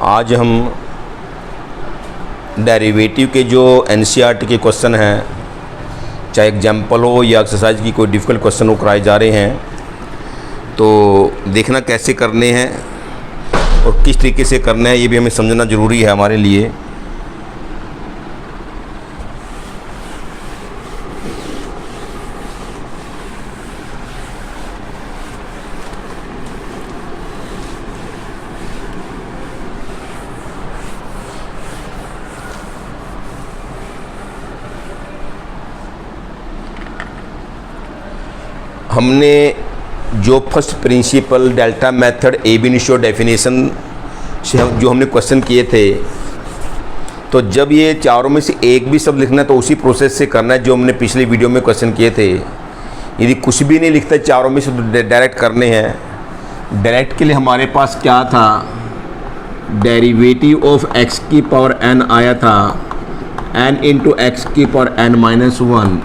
आज हम डेरिवेटिव के जो एनसीईआरटी के क्वेश्चन हैं, चाहे एग्जाम्पल हो या एक्सरसाइज की कोई डिफ़िकल्ट क्वेश्चन हो, कराए जा रहे हैं। तो देखना कैसे करने हैं और किस तरीके से करना है, ये भी हमें समझना ज़रूरी है हमारे लिए। हमने जो फर्स्ट प्रिंसिपल डेल्टा मेथड एब इनिशियो डेफिनेशन से जो हमने क्वेश्चन किए थे, तो जब ये चारों में से एक भी शब्द लिखना है तो उसी प्रोसेस से करना है जो हमने पिछले वीडियो में क्वेश्चन किए थे। यदि कुछ भी नहीं लिखता, चारों में से डायरेक्ट करने हैं। डायरेक्ट के लिए हमारे पास क्या था, डेरिवेटिव ऑफ x की पावर n आया था, n इंटू एक्स की पावर n-1।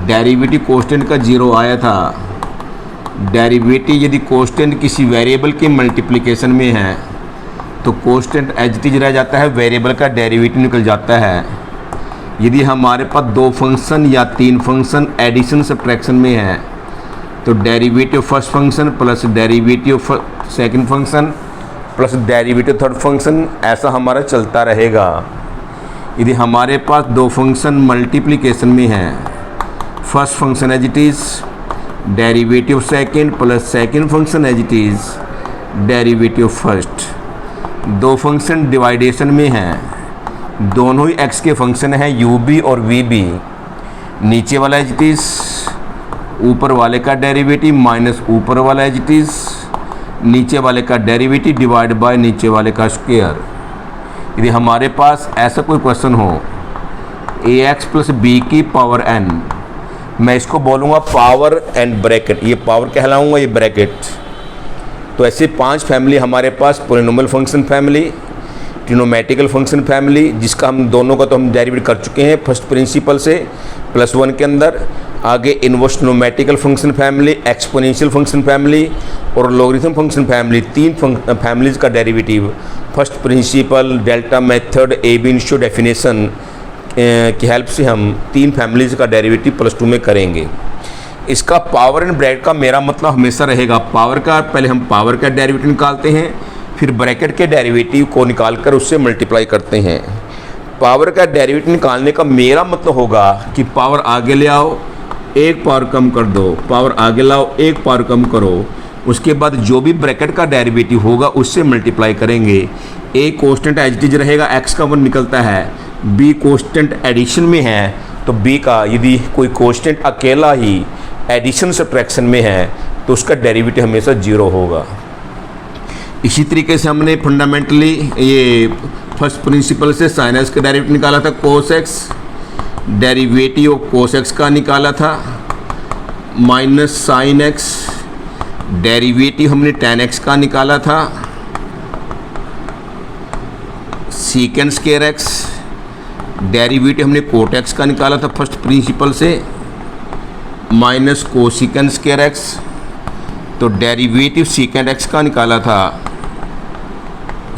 डेरिवेटिव कांस्टेंट का 0 आया था। डेरिवेटिव यदि कांस्टेंट किसी वेरिएबल के मल्टीप्लिकेशन में है तो कांस्टेंट एज इट इज रह जाता है, वेरिएबल का डेरिवेटिव निकल जाता है। यदि हमारे पास 2 फंक्शन या 3 फंक्शन एडिशन सब्ट्रैक्शन में है तो derivative first function plus derivative second function plus derivative third function, ऐसा हमारा चलता रहेगा। यदि हमारे पास 2 फंक्शन मल्टीप्लिकेशन में है, first function as it is derivative second plus second function as it is derivative first. 2 function division में हैं, दोनों ही x के फंक्शन हैं, u b और v b। नीचे वाला एज इट इज़ ऊपर वाले का डेरिवेटिव माइनस ऊपर वाला एज इट इज़ नीचे वाले का डेरिवेटिव डिवाइड बाय नीचे वाले का स्क्वायर। यदि हमारे पास ऐसा कोई क्वेश्चन हो, ax प्लस b की पावर n, मैं इसको बोलूँगा पावर एंड ब्रैकेट, ये पावर कहलाऊँगा, ये ब्रैकेट। तो ऐसे 5 फैमिली हमारे पास, polynomial function family, trigonometrical function family, जिसका हम दोनों का तो हम डेरिवेट कर चुके हैं फर्स्ट प्रिंसिपल से +1 के अंदर। आगे inverse trigonometrical function family, exponential function family और लॉगरिथम फंक्शन फैमिली, 3 फैमिलीज़ का derivative first principle, delta method, एब इनिशियो डेफिनेशन की हेल्प से हम 3 फैमिलीज़ का डेरिवेटिव +2 में करेंगे। इसका पावर एंड ब्रैकेट का मेरा मतलब हमेशा रहेगा, पावर का पहले हम पावर का डेरिवेटिव निकालते हैं, फिर ब्रैकेट के डेरिवेटिव को निकाल कर उससे मल्टीप्लाई करते हैं। पावर का डेरिवेटिव निकालने का मेरा मतलब होगा कि पावर आगे ले आओ, एक पावर कम कर दो, पावर आगे लाओ, एक पावर कम करो, उसके बाद जो भी ब्रैकेट का डेरिवेटिव होगा उससे मल्टीप्लाई करेंगे। A constant as it is रहेगा, एक्स का 1 निकलता है। बी कांस्टेंट एडिशन में है तो बी का यदि कोई कांस्टेंट अकेला ही एडिशन सब्ट्रैक्शन में है तो उसका डेरिवेटिव हमेशा 0 होगा। इसी तरीके से हमने फंडामेंटली ये फर्स्ट प्रिंसिपल से साइन एक्स का डेरिवेटिव निकाला था, cos x, derivative of cos x का निकाला था, माइनस साइन एक्स, डेरिवेटिव हमने tan x का निकाला था, सीकेंड स्क्वायर एक्स, डेरिवेटिव हमने कोट एक्स का निकाला था फर्स्ट प्रिंसिपल से, माइनस कोसिकेंड स्क्वायर एक्स, तो डेरिवेटिव सीकेंड एक्स का निकाला था,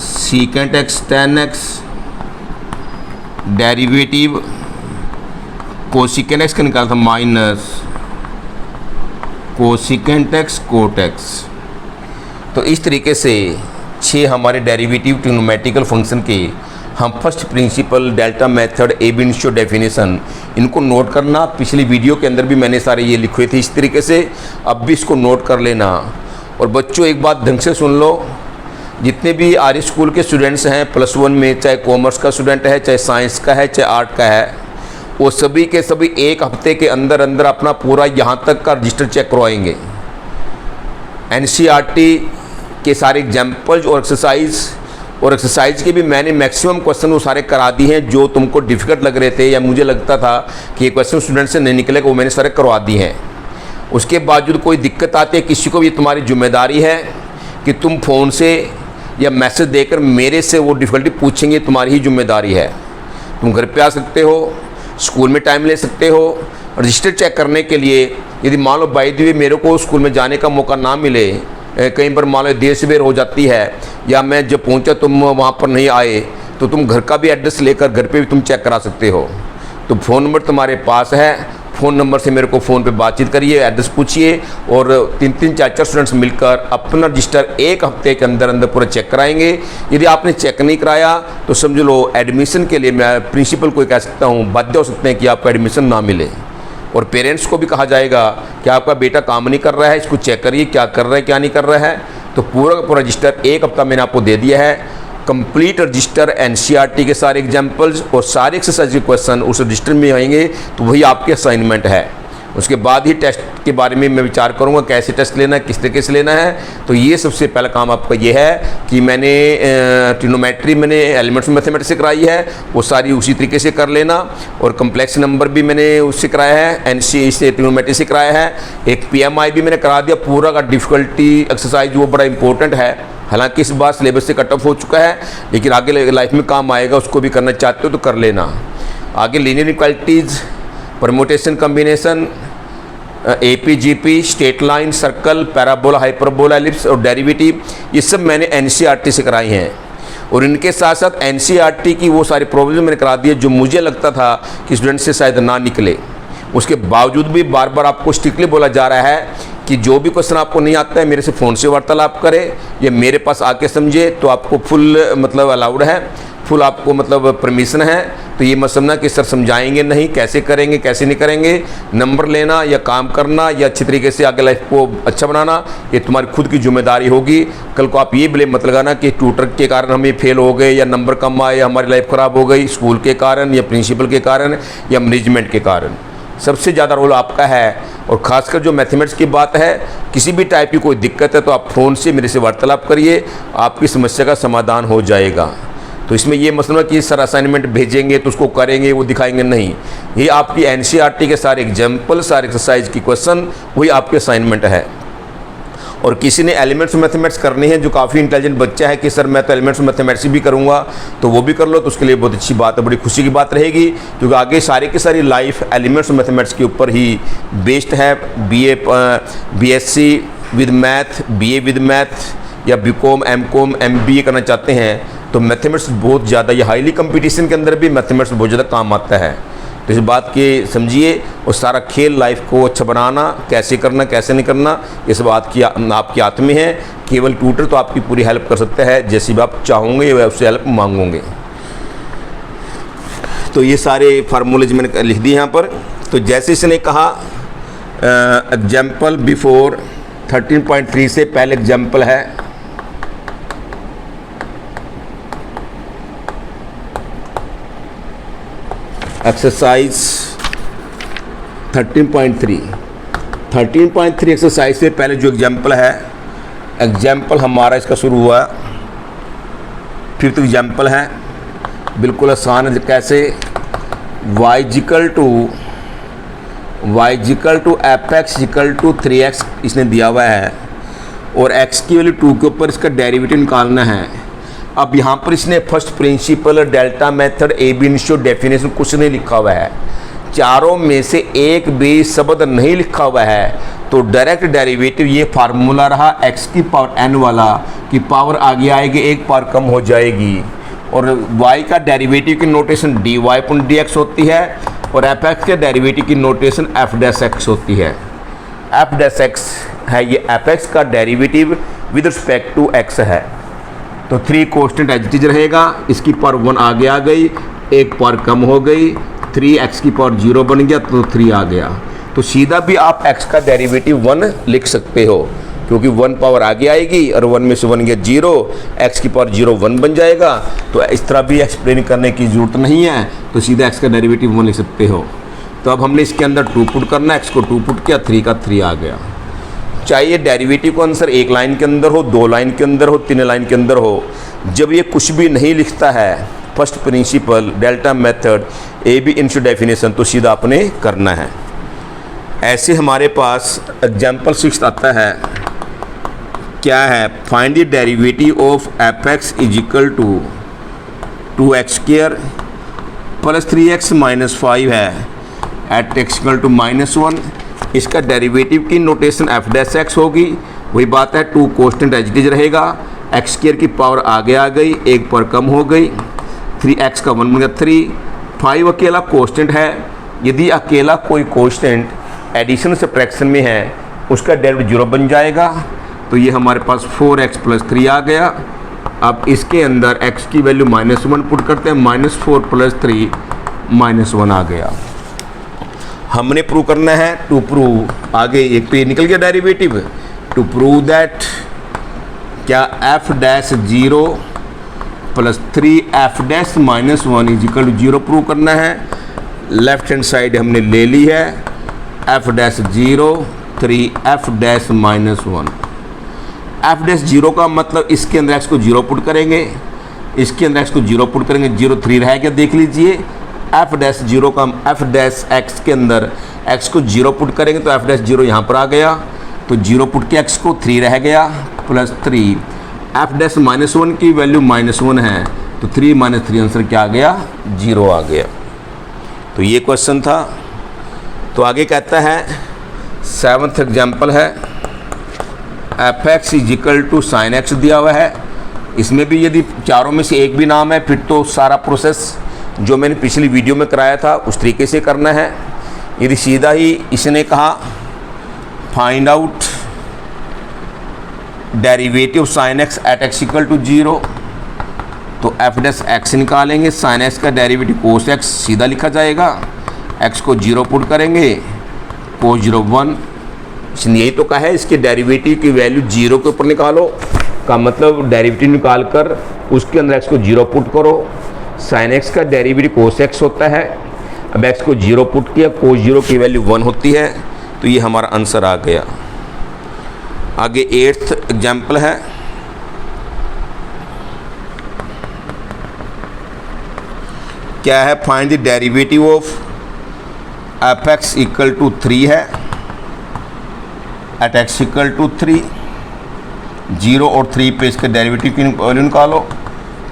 सीकेंड x tan x, derivative cosecant x का निकाला था minus cosecant x cot x. तो इस तरीके से 6 हमारे डेरिवेटिव ट्रिग्नोमेट्रिकल फंक्शन के हम फर्स्ट प्रिंसिपल, डेल्टा मेथड, एब इनिशियो डेफिनेशन, इनको नोट करना। पिछली वीडियो के अंदर भी मैंने सारे ये लिखे थे इस तरीके से, अब भी इसको नोट कर लेना। और बच्चों एक बात ढंग से सुन लो, जितने भी आर्य स्कूल के स्टूडेंट्स हैं +1 में, चाहे कॉमर्स का स्टूडेंट है, चाहे साइंस का है, चाहे आर्ट का है, वो सभी के सभी 1 हफ्ते के अंदर अंदर अपना पूरा यहाँ तक का रजिस्टर चेक करवाएंगे। एनसीईआरटी के सारे एग्जाम्पल्स और एक्सरसाइज के भी मैंने मैक्सिमम क्वेश्चन वो सारे करा दिए हैं। जो तुमको डिफ़िकल्ट लग रहे थे या मुझे लगता था कि ये क्वेश्चन स्टूडेंट से नहीं निकलेगा, वो मैंने सारे करवा दिए हैं। उसके बावजूद कोई दिक्कत आती है किसी को भी, तुम्हारी जिम्मेदारी है कि तुम फ़ोन से या मैसेज देकर मेरे से वो डिफ़िकल्टी पूछेंगे, तुम्हारी ही जिम्मेदारी है। तुम घर पे आ सकते हो, स्कूल में टाइम ले सकते हो रजिस्टर चेक करने के लिए। यदि मान लो बाय द वे मेरे को स्कूल में जाने का मौका ना मिले कई बार मान लो देर सवेर हो जाती है, या मैं जब पहुंचा तुम वहाँ पर नहीं आए, तो तुम घर का भी एड्रेस लेकर घर पे भी तुम चेक करा सकते हो। तो फ़ोन नंबर तुम्हारे पास है, फ़ोन नंबर से मेरे को फ़ोन पे बातचीत करिए, एड्रेस पूछिए, और 3-3 4-4 स्टूडेंट्स मिलकर अपना रजिस्टर 1 हफ्ते के अंदर अंदर पूरा चेक कराएंगे। यदि आपने चेक नहीं कराया तो समझ लो एडमिशन के लिए मैं प्रिंसिपल को कह सकता हूँ, बाध्य हो सकते हैं कि आपको एडमिशन ना मिले। और पेरेंट्स को भी कहा जाएगा कि आपका बेटा काम नहीं कर रहा है, इसको चेक करिए क्या कर रहा है क्या नहीं कर रहा है। तो पूरा का पूरा रजिस्टर 1 हफ्ता मैंने आपको दे दिया है, कंप्लीट रजिस्टर एनसीईआरटी के सारे एग्जाम्पल्स और सारे एक्सरसाइज के क्वेश्चन उस रजिस्टर में आएंगे, तो वही आपके असाइनमेंट है। उसके बाद ही टेस्ट के बारे में मैं विचार करूंगा, कैसे टेस्ट लेना है, किस तरीके से लेना है। तो ये सबसे पहला काम आपका ये है कि मैंने ट्रिग्नोमेट्री मैंने एलिमेंट्स मैथमेटिक्स से कराई है, वो सारी उसी तरीके से कर लेना। और कम्प्लेक्स नंबर भी मैंने उससे कराया है, एनसीई से ट्रिग्नोमेट्री से कराया है। एक पीएमआई भी मैंने करा दिया, पूरा का डिफ़िकल्टी एक्सरसाइज वो बड़ा इंपॉर्टेंट है। हालांकि इस बार सिलेबस से कट ऑफ हो चुका है, लेकिन आगे लाइफ में काम आएगा, उसको भी करना चाहते हो तो कर लेना। आगे linear equalities, permutation combination, AP GP, straight line, circle, parabola, hyperbola, ellipse और डेरिवेटिव, ये सब मैंने एनसीईआरटी से कराई हैं। और इनके साथ साथ एनसीईआरटी की वो सारी प्रॉब्लम मैंने करा दी है जो मुझे लगता था कि स्टूडेंट से शायद ना निकले। उसके बावजूद भी बार बार आपको स्ट्रिक्टली बोला जा रहा है कि जो भी क्वेश्चन आपको नहीं आता है मेरे से फ़ोन से वार्तालाप करें या मेरे पास आके समझे, तो आपको फुल मतलब अलाउड है, फुल आपको मतलब परमिशन है। तो ये मत समझना कि सर समझाएंगे नहीं, कैसे करेंगे कैसे नहीं करेंगे। नंबर लेना या काम करना या अच्छी तरीके से आगे लाइफ को अच्छा बनाना, ये तुम्हारी खुद की जिम्मेदारी होगी। कल को आप ये ब्लेम मत लगाना कि ट्यूटर के कारण हम ये फेल हो गए या नंबर कम आए या हमारी लाइफ ख़राब हो गई, स्कूल के कारण या प्रिंसिपल के कारण या मैनेजमेंट के कारण। सबसे ज़्यादा रोल आपका है। और ख़ासकर जो मैथमेटिक्स की बात है, किसी भी टाइप की कोई दिक्कत है तो आप फ़ोन से मेरे से वार्तालाप करिए, आपकी समस्या का समाधान हो जाएगा। तो इसमें ये मसला कि सर असाइनमेंट भेजेंगे तो उसको करेंगे, वो दिखाएंगे नहीं। ये आपकी एनसीईआरटी के सारे एग्जाम्पल, सारे एक्सरसाइज की क्वेश्चन वही आपके असाइनमेंट है। और किसी ने एलिमेंट्स मैथमेटिक्स करनी है, जो काफ़ी इंटेलिजेंट बच्चा है कि सर मैं तो एलिमेंट्स मैथमेटिक्स भी करूँगा, तो वो भी कर लो, तो उसके लिए बहुत अच्छी बात है, बड़ी खुशी की बात रहेगी। क्योंकि आगे सारी की सारी लाइफ एलिमेंट्स मैथमेटिक्स के ऊपर ही बेस्ड है। BSc with math, BA with math या बीकॉम, एमकॉम, एमबीए करना चाहते हैं तो मैथमेटिक्स बहुत ज़्यादा, ये हाईली कंपटीशन के अंदर भी मैथमेटिक्स बहुत ज़्यादा काम आता है। तो इस बात के समझिए, और सारा खेल लाइफ को अच्छा बनाना, कैसे करना कैसे नहीं करना, इस बात की आपके हाथ में है। केवल ट्यूटर तो आपकी पूरी हेल्प कर सकता है, जैसी भी आप चाहोगे वह उससे हेल्प मांगोगे। तो ये सारे फार्मूलेज मैंने लिख दिए यहाँ पर। तो जैसे इसने कहा एग्जाम्पल बिफोर 13.3 से पहले एग्जाम्पल है एक्सरसाइज 13.3 एक्सरसाइज से पहले जो एग्जाम्पल है, एग्जाम्पल हमारा इसका शुरू हुआ 5th एग्जाम्पल है, बिल्कुल आसान है। कैसे y equal to f x equal to 3x इसने दिया हुआ है, और x की वैल्यू 2 के ऊपर इसका डेरिवेटिव निकालना है। अब यहाँ पर इसने first principle, delta method, A B initio, definition कुछ नहीं लिखा हुआ है। चारों में से एक भी शब्द नहीं लिखा हुआ है, तो डायरेक्ट डेरिवेटिव ये फार्मूला रहा x की पावर n वाला, की पावर आगे आएगी, एक पावर कम हो जाएगी। और y का डेरिवेटिव की नोटेशन dy/dx होती है, और एफ एक्स के डेरिवेटिव की नोटेशन f' होती है। f' है ये एफ एक्स का derivative with respect to x है। तो 3 कांस्टेंट एज इट इज रहेगा, इसकी पावर 1 आगे आ गई, एक पावर कम हो गई, 3x की पावर 0 बन गया, तो 3 आ गया। तो सीधा भी आप x का डेरिवेटिव 1 लिख सकते हो, क्योंकि 1 पावर आगे आएगी और 1 में से 1 गया 0, x की पावर 0 1 बन जाएगा। तो इस तरह भी एक्सप्लेन करने की ज़रूरत नहीं है, तो सीधा x का डेरिवेटिव 1 लिख सकते हो। तो अब हमने इसके अंदर 2 पुट करना, x को 2 पुट किया, 3 का 3 आ गया। चाहिए डेरिवेटिव को आंसर 1 लाइन के अंदर हो, 2 लाइन के अंदर हो, 3 लाइन के अंदर हो। जब ये कुछ भी नहीं लिखता है, first principle, delta method, A B initio, definition, तो सीधा आपने करना है। ऐसे हमारे पास एग्जाम्पल 6 आता है, क्या है, find the derivative of f x is equal to 2x² plus 3x minus 5 है एट x इक्वल टू -1। इसका डेरिवेटिव की नोटेशन f' होगी, वही बात है, 2 कोस्टेंट एज इट इज रहेगा, एक्स स्क्वायर की पावर आगे आ गई, 1 पर कम हो गई, 3x का 1 बन गया 3। 5 अकेला कोस्टेंट है। यदि अकेला कोई कोस्टेंट एडिशन सब्ट्रैक्शन में है उसका डेरिवेटिव 0 बन जाएगा। तो ये हमारे पास 4x + 3 आ गया। अब इसके अंदर x की वैल्यू -1 पुट करते हैं, -4 + 3 -1 आ गया। हमने प्रूव करना है, टू प्रूव आगे एक तो ये निकल गया डेरिवेटिव, टू प्रूव दैट क्या f'(0) + 3f' - 1 = 0 प्रूव करना है। लेफ्ट हैंड साइड हमने ले ली है, f'(0) 3f' - 1। f'(0) का मतलब इसके अंदर x को 0 पुट करेंगे, इसके अंदर x को 0 पुट करेंगे, 0 3 रह गया, देख लीजिए। f'(0) का f' के अंदर x को 0 पुट करेंगे तो f'(0) यहाँ पर आ गया, तो 0 पुट के x को 3 रह गया, +3 f' - 1 की वैल्यू -1 है, तो 3 - 3 आंसर क्या आ गया, 0 आ गया। तो ये क्वेश्चन था। तो आगे कहता है 7th एग्जाम्पल है, f(x) = sin x दिया हुआ है। इसमें भी यदि चारों में से एक भी नाम है फिर तो सारा प्रोसेस जो मैंने पिछली वीडियो में कराया था उस तरीके से करना है। यदि सीधा ही इसने कहा find out derivative sin x at x = 0, तो f' निकालेंगे, sin x का डेरिवेटिव cos x सीधा लिखा जाएगा, x को 0 पुट करेंगे, cos 0 1। इसने यही तो कहा है इसके डेरिवेटिव की वैल्यू 0 के ऊपर निकालो, का मतलब डेरिवेटिव निकाल कर उसके अंदर x को 0 पुट करो। sin x का डेरिवेटिव cos x होता है, अब x को 0 पुट किया, cos 0 की वैल्यू 1 होती है, तो ये हमारा आंसर आ गया। आगे 8th एग्जाम्पल है, क्या है, find the derivative of f(x) = 3 है, एट x = 3, 0 और 3 पे इसके डेरिवेटिव की वैल्यू निकालो।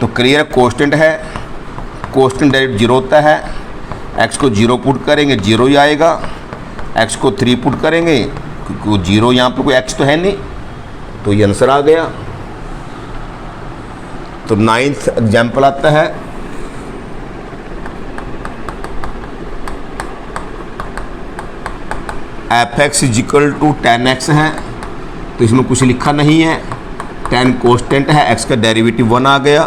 तो क्लियर कोस्टेंट है, कोस्टेंट डेरिवेटिव 0 होता है, x को 0 पुट करेंगे 0 ही आएगा, x को 3 पुट करेंगे क्योंकि 0 यहाँ पर कोई x तो है नहीं, तो ये आंसर आ गया। तो 9th एग्जाम्पल आता है, f(x) = 10x है, तो इसमें कुछ लिखा नहीं है, 10 कोस्टेंट है, x का डेरिवेटिव 1 आ गया।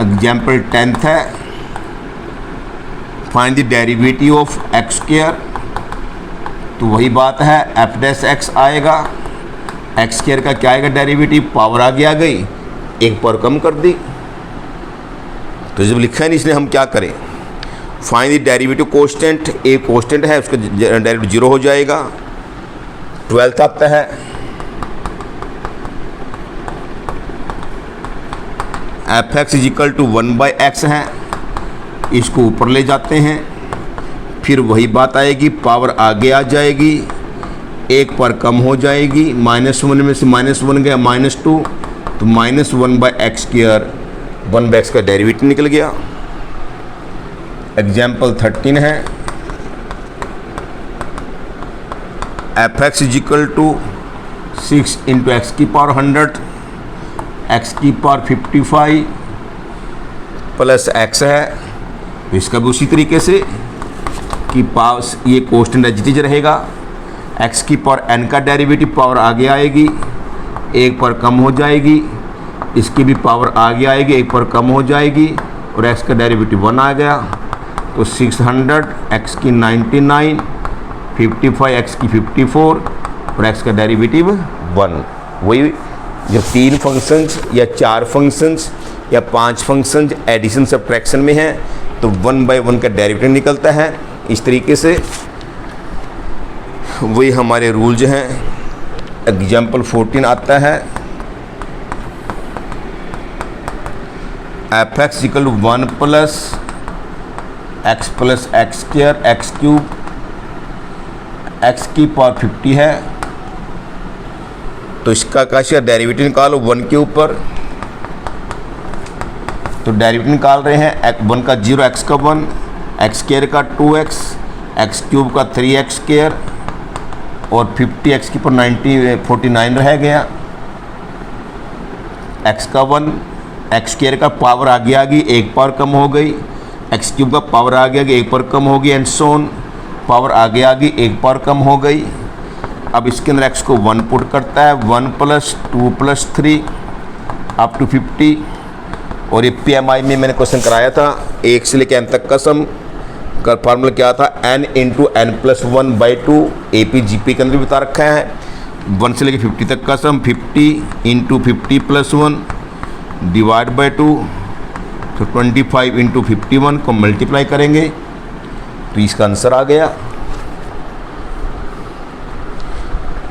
एग्जाम्पल 10th है, find the derivative of x², तो वही बात है, f' आएगा, x² का क्या आएगा डेरिवेटिव, पावर आगे आ गई, 1 पर कम कर दी, तो जब लिखा है नहीं इसलिए हम क्या करें, फाइंड द डेरिवेटिव कोस्टेंट, ए कोस्टेंट है उसका डेरिवेटिव 0 हो जाएगा। 12th आता है, f(x) = 1/x है, इसको ऊपर ले जाते हैं, फिर वही बात आएगी, पावर आगे आ जाएगी, 1 पर कम हो जाएगी, -1 में से -1 गया, -2, तो -1/x², 1/x का डेरिवेटिव निकल गया। एग्जाम्पल 13 है, f(x) = 6 × x⁻100, x⁻55 + x है, तो इसका भी उसी तरीके से कि पास ये कोस्टेंट एज इट इज रहेगा, x⁻n का डेरिवेटिव पावर आगे आएगी, 1 पर कम हो जाएगी, इसकी भी पावर आगे आएगी, 1 पर कम हो जाएगी, और x का डेरिवेटिव 1 आ गया, तो 600, x की 99, 55, x की 54 और x का डेरिवेटिव 1। वही जब 3 फंक्शंस या 4 फंक्शंस या 5 फंक्शंस एडिशन सब्ट्रैक्शन में हैं तो 1/1 का डेरिवेटिव निकलता है। इस तरीके से वही हमारे रूल्स हैं। एग्जाम्पल 14 आता है, f(x) = 1 + x + x² x³ x⁻50 है, तो इसका कैसे डेरिवेटिव निकालो 1 के ऊपर, तो डेरिवेटिव निकाल रहे हैं 1 का 0, x का 1, x² का 2x, x³ का 3x², और 50 x की पर 49 रह गया, x का 1, एक्स स्क्वायर का पावर आगे आ गई, एक पावर कम हो गई, एक्स क्यूब का पावर आगे आ गई, एक पावर कम हो गई, एंड सो ऑन, पावर आगे आ गई, एक पावर कम हो गई। अब इसके अंदर x को 1 पुट करता है, 1 + 2 + 3 अप टू 50। और ये PMI में मैंने क्वेश्चन कराया था, 1 से लेकर n तक का सम का फार्मूला क्या था, n × n+1/2। AP-GP के अंदर भी बता रखा है, 1 से लेकर 50 तक का सम 50 × 50 + 1 डिवाइड बाई 2, तो 25 × 51 को मल्टीप्लाई करेंगे तो इसका आंसर आ गया।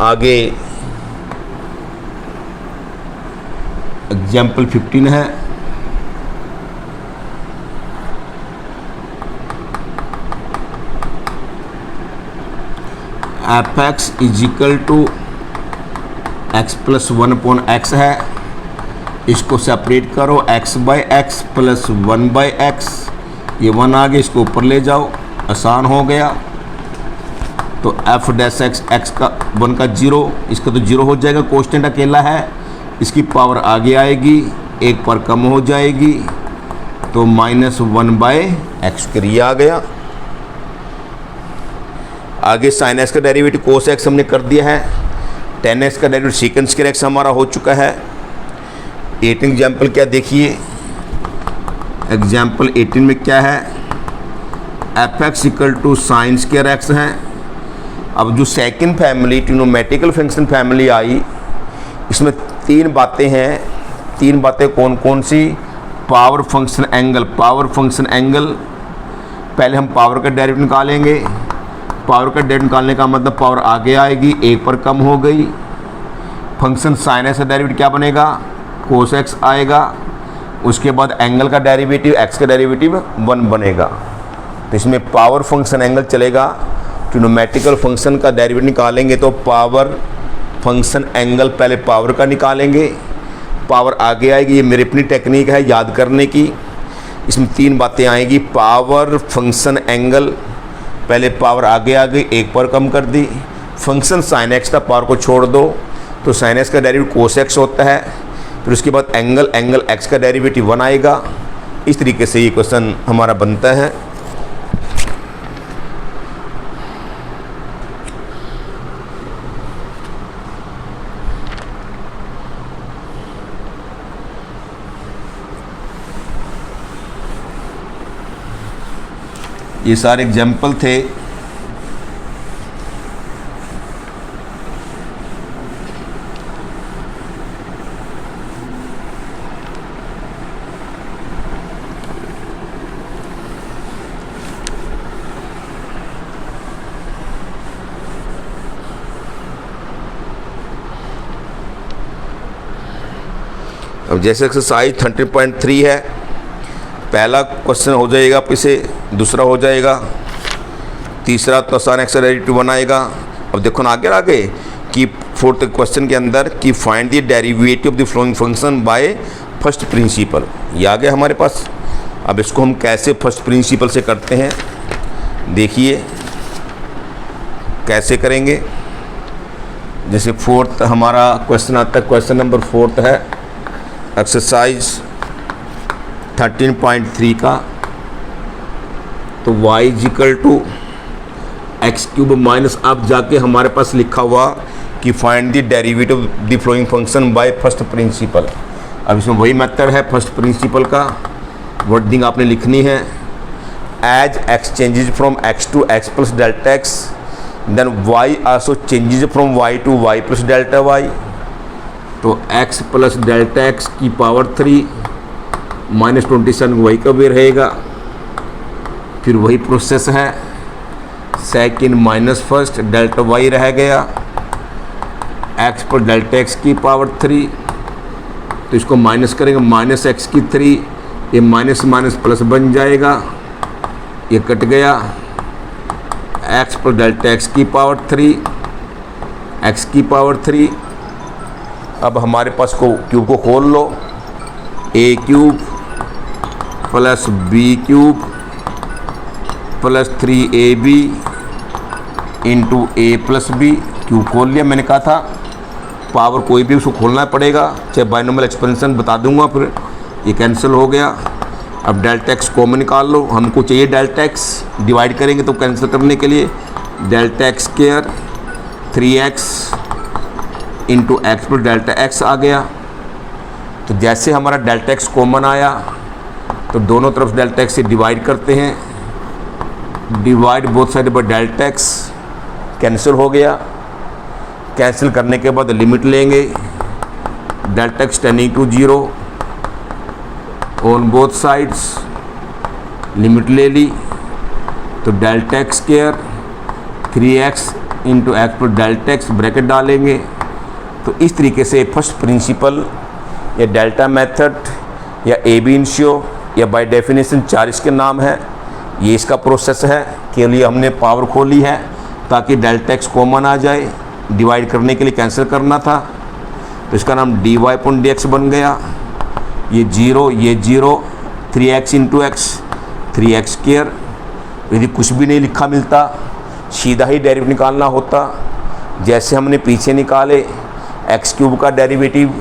आगे एग्जाम्पल 15 है, fx = x + 1/x है, इसको सेपरेट करो, x/x + 1/x, ये 1 आ गया, इसको ऊपर ले जाओ, आसान हो गया। तो f' x का 1 का 0, इसका तो 0 हो जाएगा, कोस्टेंट अकेला है, इसकी पावर आगे आएगी, एक पर कम हो जाएगी, तो -1/x करिए आ गया। आगे sin x का डेरिवेटिव cos x हमने कर दिया है, tan x का डेरिवेटिव sec स्क्वायर x हमारा हो चुका है। 18 एग्जाम्पल क्या देखिए, एग्जाम्पल 18 में क्या है, fx = sin स्क्वायर x है। अब जो second family trigonometrical function family आई, इसमें 3 बातें हैं। 3 बातें कौन कौन सी, power function angle, power function angle, पहले हम पावर का डेरिवेटिव निकालेंगे, पावर का डेरिवेटिव निकालने का मतलब पावर आगे आएगी, एक पर कम हो गई। फंक्शन sin x का डेरिवेटिव क्या बनेगा, cos x आएगा, उसके बाद एंगल का डेरिवेटिव x का डेरिवेटिव 1 बनेगा। तो इसमें पावर फंक्शन एंगल चलेगा, ट्रिग्नोमेट्रिकल फंक्शन का डेरिवेटिव निकालेंगे तो पावर फंक्शन एंगल पहले पावर का निकालेंगे, पावर आगे आएगी, ये मेरी अपनी टेक्निक है याद करने की। इसमें 3 बातें आएगी, पावर फंक्शन एंगल, पहले पावर आगे आ गई, एक पर कम कर दी, फंक्शन sin x का पावर को छोड़ दो, तो sin x का डेरिवेटिव cos x होता है, फिर उसके बाद एंगल x का डेरिवेटिव 1 आएगा। इस तरीके से ये क्वेश्चन हमारा बनता है। ये सारे एग्जाम्पल थे। अब जैसे एक्सरसाइज 30.3 है, पहला क्वेश्चन हो जाएगा, आप इसे दूसरा हो जाएगा, तीसरा तो आसान x का डेरिवेटिव बनाएगा। अब देखो ना आगे कि 4th क्वेश्चन के अंदर कि find the derivative of the flowing function by first principle, ये आ गया हमारे पास। अब इसको हम कैसे फर्स्ट प्रिंसिपल से करते हैं, देखिए कैसे करेंगे। जैसे 4th हमारा क्वेश्चन आता है, क्वेश्चन नंबर 4th है एक्सरसाइज 13.3 का, तो y = x³ माइनस, अब जाके हमारे पास लिखा हुआ कि find the derivative of the flowing function by first principle. अब इसमें वही मेथड है फर्स्ट प्रिंसिपल का, वर्डिंग आपने लिखनी है, as x changes from x to x + delta x, then y also changes from y to y + delta y, तो x + delta x की पावर 3 -27 वही का भी रहेगा। फिर वही प्रोसेस है, second minus first, delta y रह गया, x पर डेल्टा x की पावर 3, तो इसको माइनस करेंगे, -x की 3, ये माइनस माइनस प्लस बन जाएगा, ये कट गया, x पर डेल्टा x की पावर 3, x की पावर 3। अब हमारे पास को क्यूब को खोल लो, a³ + b³ + 3ab × a + b, cube खोल लिया, मैंने कहा था पावर कोई भी उसको खोलना पड़ेगा, चाहे बाइनोमियल एक्सपेंशन बता दूंगा, फिर ये कैंसिल हो गया। अब डेल्टा एक्स कॉमन निकाल लो, हमको चाहिए डेल्टा एक्स, डिवाइड करेंगे तो कैंसिल करने के लिए delta x square 3x into x plus delta x आ गया। तो जैसे हमारा डेल्टा एक्स कॉमन आया तो दोनों तरफ डेल्टा एक्स से डिवाइड करते हैं, divide both side by delta x, cancel हो गया। कैंसिल करने के बाद लिमिट लेंगे, delta x tending to 0 on both sides, limit ले ली तो delta x square 3x into x plus delta x bracket डालेंगे। तो इस तरीके से फर्स्ट प्रिंसिपल या डेल्टा मेथड या ए बी इनिशियो या बाय डेफिनेशन 4 इसके नाम है, ये इसका प्रोसेस है के लिए हमने पावर खोली है ताकि डेल्टा एक्स कॉमन आ जाए, डिवाइड करने के लिए कैंसिल करना था। तो इसका नाम dy अपॉन dx बन गया, ये 0 3x into x 3x square. यदि कुछ भी नहीं लिखा मिलता सीधा ही डेरिवेटिव निकालना होता, जैसे हमने पीछे निकाले एक्स क्यूब का डेरिवेटिव,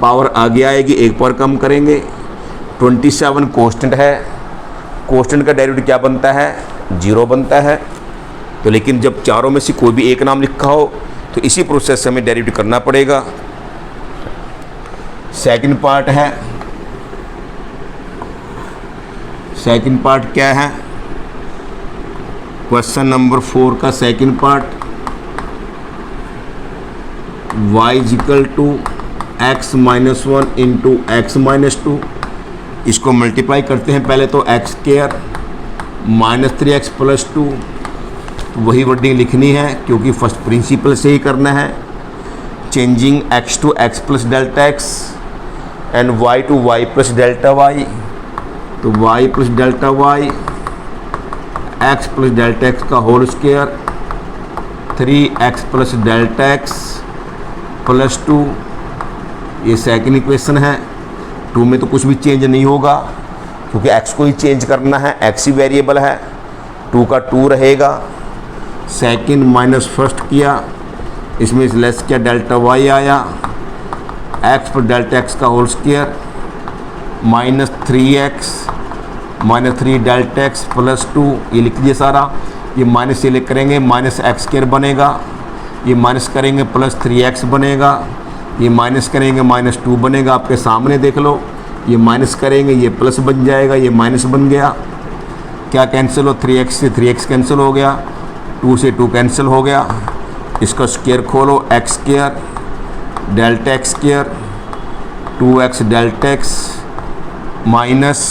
पावर आगे आएगी, एक पावर कम करेंगे। 27 कांस्टेंट है, कांस्टेंट का डेरिवेटिव क्या बनता है 0 बनता है। तो लेकिन जब चारों में से कोई भी एक नाम लिखा हो तो इसी प्रोसेस से हमें डेरिवेटिव करना पड़ेगा। सेकंड पार्ट है, सेकंड पार्ट क्या है, क्वेश्चन नंबर 4 का second part, y is equal to x minus 1 into x minus 2। इसको मल्टीप्लाई करते हैं पहले तो x square minus 3x plus 2, वही वर्डिंग लिखनी है क्योंकि फर्स्ट प्रिंसिपल से ही करना है। Changing x to x plus delta x and y to y plus delta y, तो y plus delta y x plus delta x का whole square 3x plus delta x plus 2, ये second equation है। 2 में तो कुछ भी change नहीं होगा क्योंकि x को ही चेंज करना है, x ही वेरिएबल है, 2 का 2 रहेगा। सेकंड माइनस फर्स्ट किया, इसमें लेस किया डेल्टा y आया, x पर डेल्टा x का whole square minus 3x minus 3 delta x plus 2, ये लिख लीजिए सारा। ये माइनस से लिख करेंगे माइनस एक्स स्क्वायर बनेगा, ये माइनस करेंगे प्लस 3x बनेगा, ये माइनस करेंगे माइनस 2 बनेगा, आपके सामने देख लो। ये माइनस करेंगे ये प्लस बन जाएगा, ये माइनस बन गया। क्या कैंसिल हो, 3x से 3x कैंसिल हो गया, 2 से 2 कैंसिल हो गया। इसका स्क्वायर खोलो, x square delta x square 2x delta x minus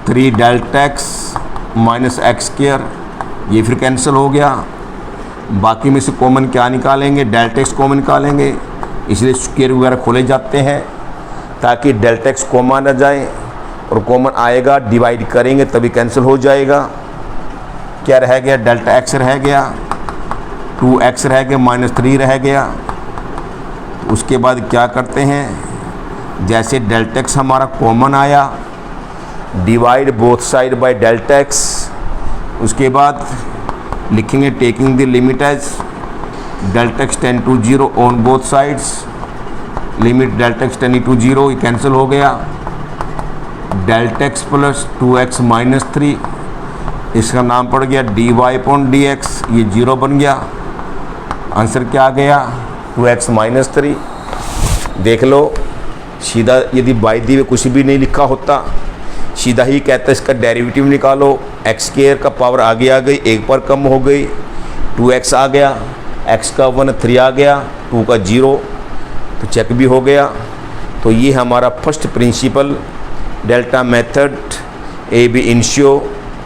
3 delta x minus x square, ये फिर कैंसिल हो गया। बाकी में से कॉमन क्या निकालेंगे, डेल्टा एक्स कॉमन निकालेंगे, इसलिए स्क्वायर वगैरह खोले जाते हैं ताकि डेल्टा एक्स कॉमन आ जाए, और कॉमन आएगा डिवाइड करेंगे तभी कैंसिल हो जाएगा। क्या रह गया, डेल्टा एक्स रह गया, 2x रह गया, माइनस 3 रह गया। उसके बाद क्या करते हैं, जैसे डेल्टा एक्स हमारा कॉमन आया, divide both side by delta x. उसके बाद लिखेंगे taking the limit as delta x tend to 0 on both sides, limit delta x tending to 0, ये कैंसिल हो गया। Delta x plus 2x minus 3, इसका नाम पड़ गया dy अपॉन dx, ये 0 बन गया। आंसर क्या आ गया, 2x माइनस 3। देख लो सीधा, यदि बाई दी में कुछ भी नहीं लिखा होता सीधा ही कहता इसका डेरिवेटिव निकालो, एक्स स्क्वायर का पावर आगे आ गई, एक बार कम हो गई, 2x आ गया, x का 1 3 आ गया, 2 का 0, तो चेक भी हो गया। तो ये हमारा first principle delta method, A B initio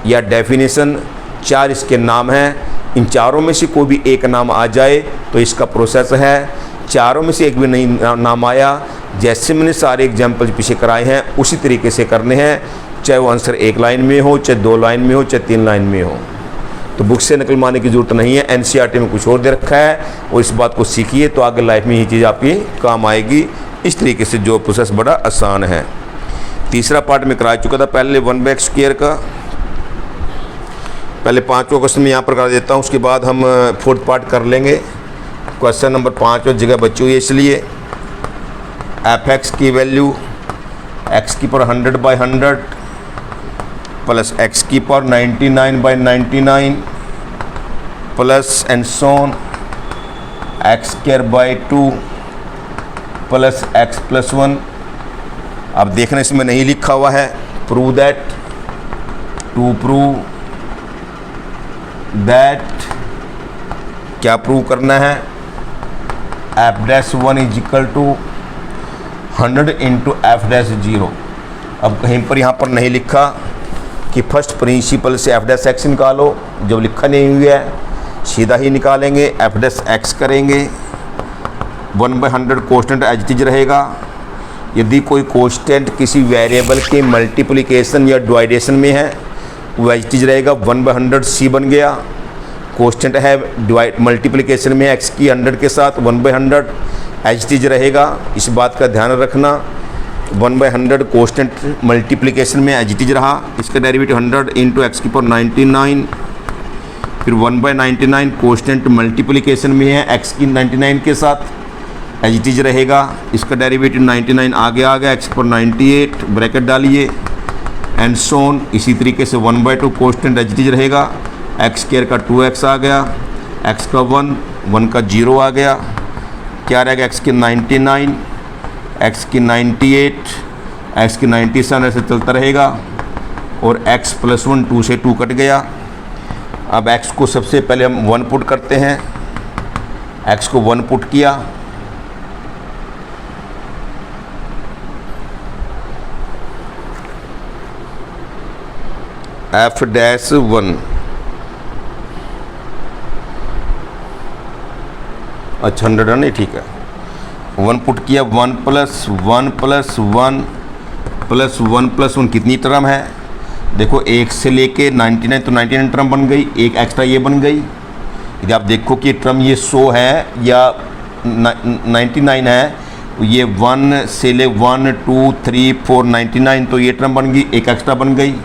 या डेफिनेशन, 4 इसके नाम हैं। इन चारों में से कोई भी एक नाम आ जाए तो इसका प्रोसेस है। चारों में से एक भी नहीं नाम आया, जैसे मैंने सारे एग्जाम्पल पीछे कराए हैं उसी तरीके से करने हैं, चाहे वो आंसर 1 लाइन में हो, चाहे 2 लाइन में हो, चाहे 3 लाइन में हो। तो बुक से नकल मारने की ज़रूरत नहीं है, एनसीईआरटी में कुछ और दे रखा है, और इस बात को सीखिए तो आगे लाइफ में ये चीज़ आपकी काम आएगी। इस तरीके से जो प्रोसेस बड़ा आसान है। तीसरा पार्ट में करा चुका था पहले 1/x² का, पहले 5वां क्वेश्चन मैं यहाँ पर कर देता हूँ, उसके बाद हम 4th पार्ट कर लेंगे। क्वेश्चन नंबर 5 और जगह बची हुई है, इसलिए एफ एक्स की वैल्यू एक्स की पावर 100/100 प्लस एक्स की power 99/99 plus and so on x² 2 plus x + 1। अब देखना इसमें नहीं लिखा हुआ है, prove that, to prove that, क्या प्रूव करना है, f'1 = 100 × f'0। अब कहीं पर यहाँ पर नहीं लिखा कि फर्स्ट प्रिंसिपल से f' निकालो, जब लिखा नहीं हुआ है सीधा ही निकालेंगे, f' करेंगे, 1/100 कोस्टेंट एज इट इज रहेगा। यदि कोई कोस्टेंट किसी वेरिएबल के मल्टीप्लिकेशन या डिवाइडेशन में है वो एज इट इज रहेगा, 1/100 c बन गया। कोस्टेंट है डिवाइड मल्टीप्लिकेशन में x की 100 के साथ, 1/100 एज इट इज रहेगा। इस बात का ध्यान रखना, 1/100 कोस्टेंट मल्टीप्लिकेशन में एज इट इज रहा, इसका डेरिवेटिव 100 × x⁻99, फिर 1/99 कोस्टेंट मल्टीप्लिकेशन में है x की 99 के साथ, एज इट इज रहेगा, इसका डेरिवेटिव 99 आगे आ गया, x⁻98 ब्रैकेट डालिए एंड सोन। इसी तरीके से 1/2 कोस्टेंट एज इट इज रहेगा, x² का 2x आ गया, x का 1, 1 का 0 आ गया, क्या रहेगा, x की 99, x की 98, x की 97 ऐसे चलता रहेगा, और x + 1 2 से 2 कट गया। अब x को सबसे पहले हम 1 पुट करते हैं, x को 1 पुट किया, f'1, अच्छा 100 है, नहीं ठीक है, 1 पुट किया, 1 + 1 + 1 + 1 + 1 कितनी टर्म है, देखो 1 से लेके 99, तो 99 टर्म बन गई, एक एक्स्ट्रा ये बन गई। यदि आप देखो कि टर्म ये 100 है या 99 है, ये 1 से ले 1 2 3 4 99, तो ये टर्म बन गई, एक एक्स्ट्रा बन गई,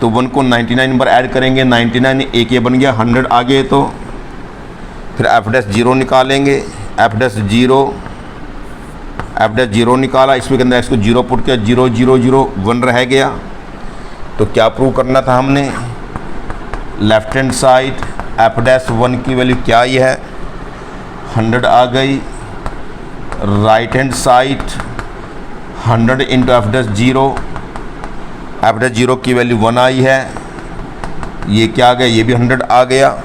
तो 1 को 99 नंबर ऐड करेंगे, 99 एक ये बन गया, 100 आ गए। तो फिर f'0 निकालेंगे, f'0 निकाला, इसमें के अंदर x को 0 पुट किया, 0 0 0 1 रह गया। तो क्या प्रूव करना था हमने, लेफ्ट हैंड साइड f'1 की वैल्यू क्या ही है, 100 आ गई, राइट हैंड साइड 100 × f'0 की वैल्यू 1 आई है, ये क्या आ गया, ये भी 100 आ गया।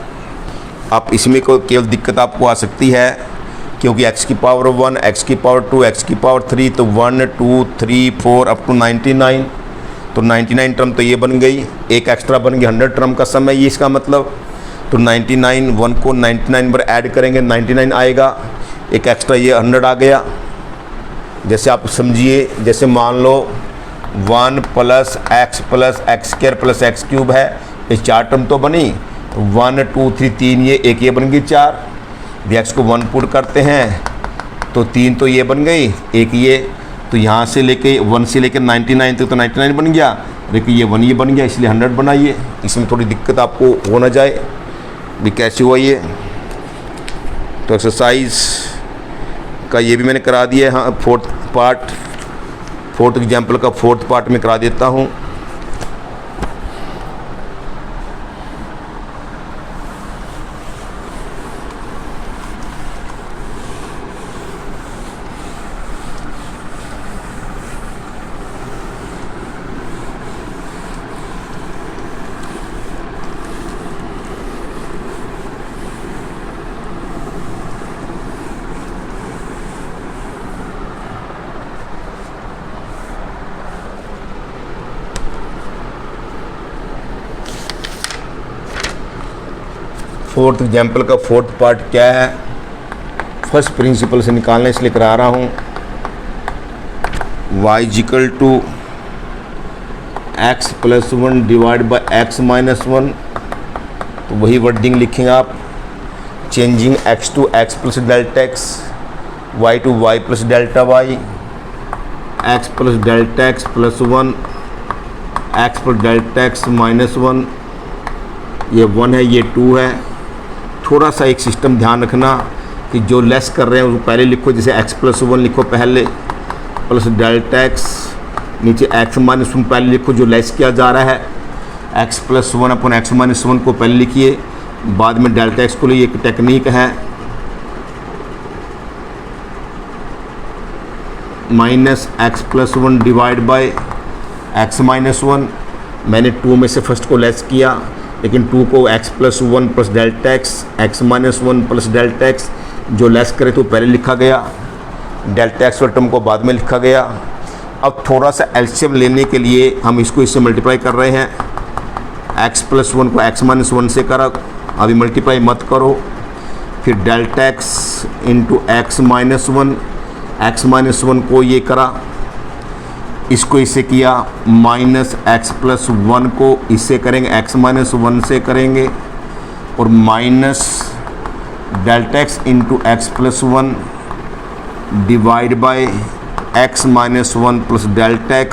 अब इसमें को केवल दिक्कत आपको आ सकती है क्योंकि x की पावर 1, x की पावर 2, x की पावर 3, तो 1 2 3 4 अप टू 99, तो 99 टर्म तो ये बन गई, एक एक्स्ट्रा बन गई 100 टर्म का समय, ये इसका मतलब। तो 99 1 को 99 पर ऐड करेंगे, 99 आएगा, एक एक्स्ट्रा ये 100 आ गया। जैसे आप समझिए, जैसे मान लो 1 + x + x² + x³ है, ये 4 टर्म तो बनी, 1 2 3 3 एक ये बन गई 4, x को 1 पुट करते हैं तो 3 तो ये बन गई, एक ये, तो यहाँ से लेके 1 से लेकर 99 तक तो 99 बन गया, लेकिन ये 1 ये बन गया, इसलिए 100 बनाइए। इसमें थोड़ी दिक्कत आपको हो ना जाए भी कैसे हुआ ये। तो एक्सरसाइज का ये भी मैंने करा दिया है, हाँ 4th एग्जाम्पल का 4th पार्ट में करा देता हूँ। फोर्थ एग्जाम्पल का 4th पार्ट क्या है, फर्स्ट प्रिंसिपल से निकालना, इसलिए करा रहा हूँ। y = x + 1 / x - 1, तो वही वर्डिंग लिखेंगे आप, changing x to x + Δx, y to y + Δy, x + Δx + 1, x + Δx - 1, ये 1 है, ये 2 है। थोड़ा सा एक सिस्टम ध्यान रखना कि जो लेस कर रहे हैं वो पहले लिखो, जैसे x+1 लिखो पहले, प्लस डेल्टा x, नीचे x-1 पहले लिखो जो लेस किया जा रहा है। x+1 अपन x-1 को पहले लिखिए, बाद में डेल्टा x को लिए। एक टेक्निक है -x+1 डिवाइड बाय x-1। मैंने 2 में से फर्स्ट को लेस किया, लेकिन 2 को x+1 plus delta x, x-1 plus delta x जो लेस करे तो पहले लिखा गया, डेल्टा x टर्म को बाद में लिखा गया। अब थोड़ा सा एलसीएम लेने के लिए हम इसको इससे मल्टीप्लाई कर रहे हैं। x+1 को x-1 से करा, अभी मल्टीप्लाई मत करो। फिर delta x into x-1, x-1 को ये करा, इसको इससे किया, -x+1 को इससे करेंगे, x-1 से करेंगे, और minus delta x into x+1 divide by x-1 plus delta x।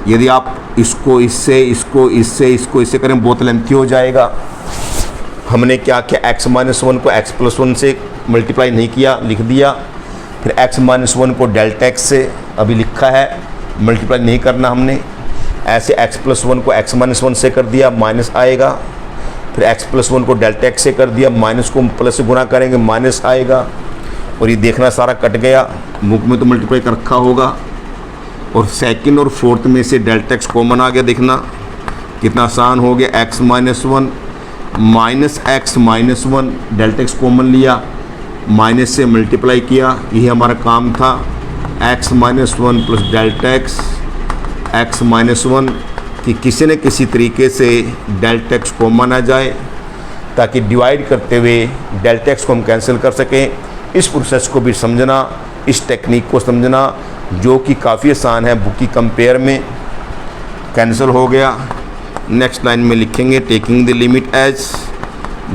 यदि आप इसको इससे, इसको इससे, इसको इससे करें बहुत लेंथी हो जाएगा। हमने क्या किया, x-1 को x+1 से मल्टीप्लाई नहीं किया, लिख दिया। फिर x-1 को डेल्टा x से अभी लिखा है, मल्टीप्लाई नहीं करना हमने। ऐसे x+1 को x-1 से कर दिया, माइनस आएगा। फिर x+1 को डेल्टा x से कर दिया, माइनस को प्लस से गुना करेंगे, माइनस आएगा। और ये देखना सारा कट गया, बुक में तो मल्टीप्लाई कर रखा होगा। और सेकंड और फोर्थ में से डेल्टा x कॉमन आ गया, देखना कितना आसान हो गया। x-1 minus x-1, delta x common लिया, माइनस से मल्टीप्लाई किया, यही हमारा काम था। x-1 प्लस डेल्टा x-1 कि किसी न किसी तरीके से डेल्टा x कॉमन आ जाए, ताकि डिवाइड करते हुए डेल्टा x को हम कैंसिल कर सकें। इस प्रोसेस को भी समझना, इस टेक्निक को समझना, जो कि काफ़ी आसान है, बुक की कंपेयर में। कैंसिल हो गया। नेक्स्ट लाइन में लिखेंगे taking the limit as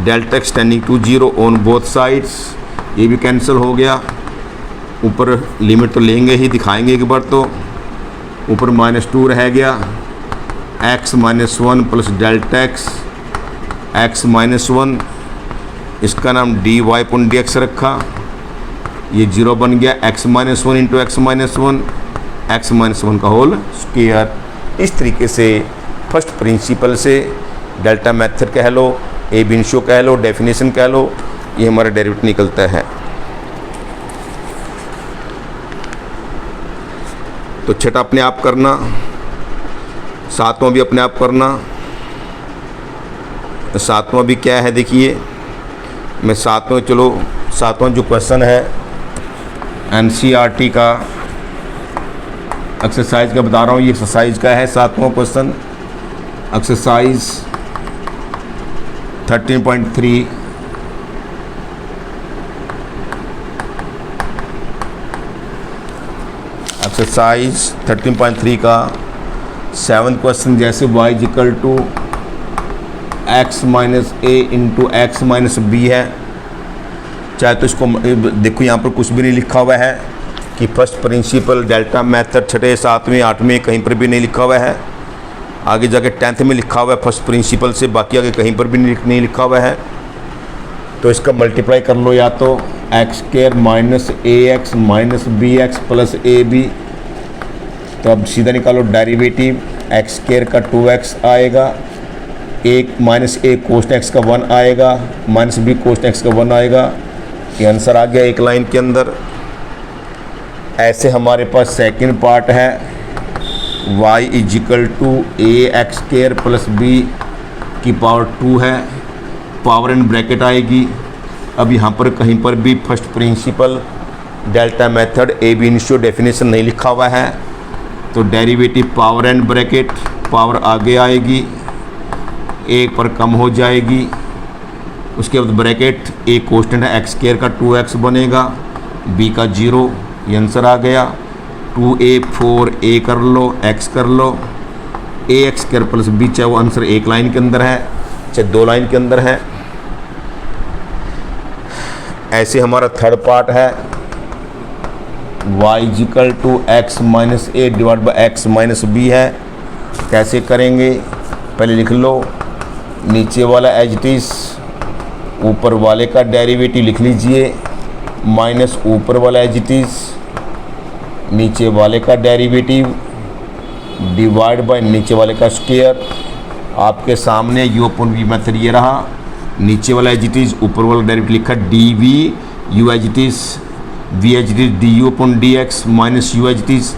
delta x tending to 0 on both sides, ये भी कैंसिल हो गया। ऊपर लिमिट तो लेंगे ही, दिखाएंगे एक बार तो। ऊपर -2 रह गया, x-1 प्लस डेल्टा x-1, इसका नाम dy/dx रखा, ये 0 बन गया। x-1 इंटू x-1 का होल स्क्वायर। इस तरीके से फर्स्ट प्रिंसिपल से डेल्टा मेथड कह लो, ab initio कह लो, डेफिनेशन कह लो, ये हमारा डेरिवेटिव निकलता है। तो छठा अपने आप करना, सातवां भी अपने आप करना। सातवां भी क्या है देखिए, मैं सातवां जो क्वेश्चन है NCERT का एक्सरसाइज का बता रहा हूँ। ये एक्सरसाइज का है सातवां क्वेश्चन, एक्सरसाइज 13.3। एक्सरसाइज 13.3 का 7th क्वेश्चन, जैसे y equal to x-a into x-b है। चाहे तो इसको देखो, यहाँ पर कुछ भी नहीं लिखा हुआ है कि फर्स्ट प्रिंसिपल डेल्टा मेथड 6, 7वें, 8वें कहीं पर भी नहीं लिखा हुआ है। आगे जाके 10th में लिखा हुआ है फर्स्ट प्रिंसिपल से, बाकी आगे कहीं पर भी नहीं लिखा हुआ है। तो इसका मल्टीप्लाई कर लो, या तो x² minus ax minus bx plus ab। तो अब सीधा निकालो डेरिवेटिव, x² का 2x आएगा, एक माइनस a कोस्ट x का 1 आएगा, माइनस b कोस्ट x का 1 आएगा। ये आंसर आ गया एक लाइन के अंदर। ऐसे हमारे पास सेकंड पार्ट है, y is equal to ax² plus b की पावर 2 है, पावर एंड ब्रैकेट आएगी। अब यहाँ पर कहीं पर भी first principle delta method ab initio definition नहीं लिखा हुआ है, तो derivative power and bracket, power आगे आएगी, एक पर कम हो जाएगी। उसके बाद ब्रैकेट, a कोस्टेंट है, x² का 2x बनेगा, b का 0, ये आंसर आ गया। 2a 4a कर लो, x कर लो, ax² प्लस b, चाहे वो आंसर एक लाइन के अंदर है चाहे 2 लाइन के अंदर है। ऐसे हमारा थर्ड पार्ट है, y is equal to x minus a divide by x minus b है। कैसे करेंगे, पहले लिख लो नीचे वाला एज इट इज़, ऊपर वाले का डेरिवेटिव लिख लीजिए, माइनस ऊपर वाला एज इट इज़, नीचे वाले का डेरिवेटिव डिवाइड बाय नीचे वाले का स्क्वायर। आपके सामने u अपॉन v मेथड ये रहा, नीचे वाला एज इट इज़, ऊपर वाला डेरिवेटिव लिखा dv, u as it is, v as it is du upon dx minus u as it is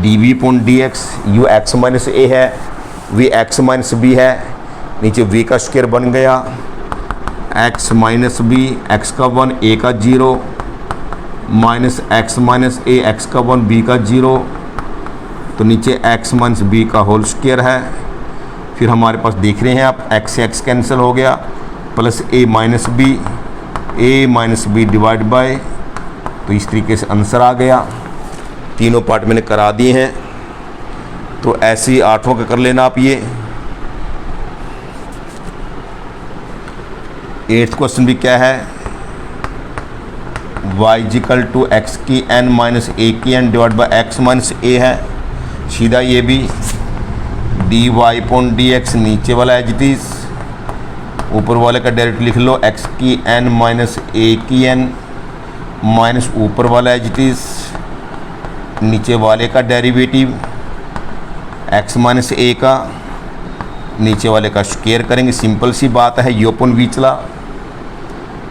dv upon dx। u x minus a है, v x minus b है, नीचे v का square बन गया, x minus b, x का 1 a का 0 minus x minus a, x का 1 b का 0, तो नीचे x माइनस b का होल स्क्वायर है। फिर हमारे पास देख रहे हैं आप x से x कैंसिल हो गया, plus a minus b divide by, तो इस तरीके से आंसर आ गया। तीनों पार्ट मैंने करा दिए हैं, तो ऐसे ही आठों का कर लेना आप। ये 8th क्वेश्चन भी क्या है, y इक्वल टू एक्स की n माइनस ए की n divide by x minus a है। सीधा ये भी dy अपॉन dx, नीचे वाला एज इट इज़, ऊपर वाले का डेरिवेटिव लिख लो, x की n माइनस ए की n माइनस ऊपर वाला एज इट इज़, नीचे वाले का डेरिवेटिव x माइनस ए का, नीचे वाले का स्क्वायर करेंगे। सिंपल सी बात है, u अपॉन v चला,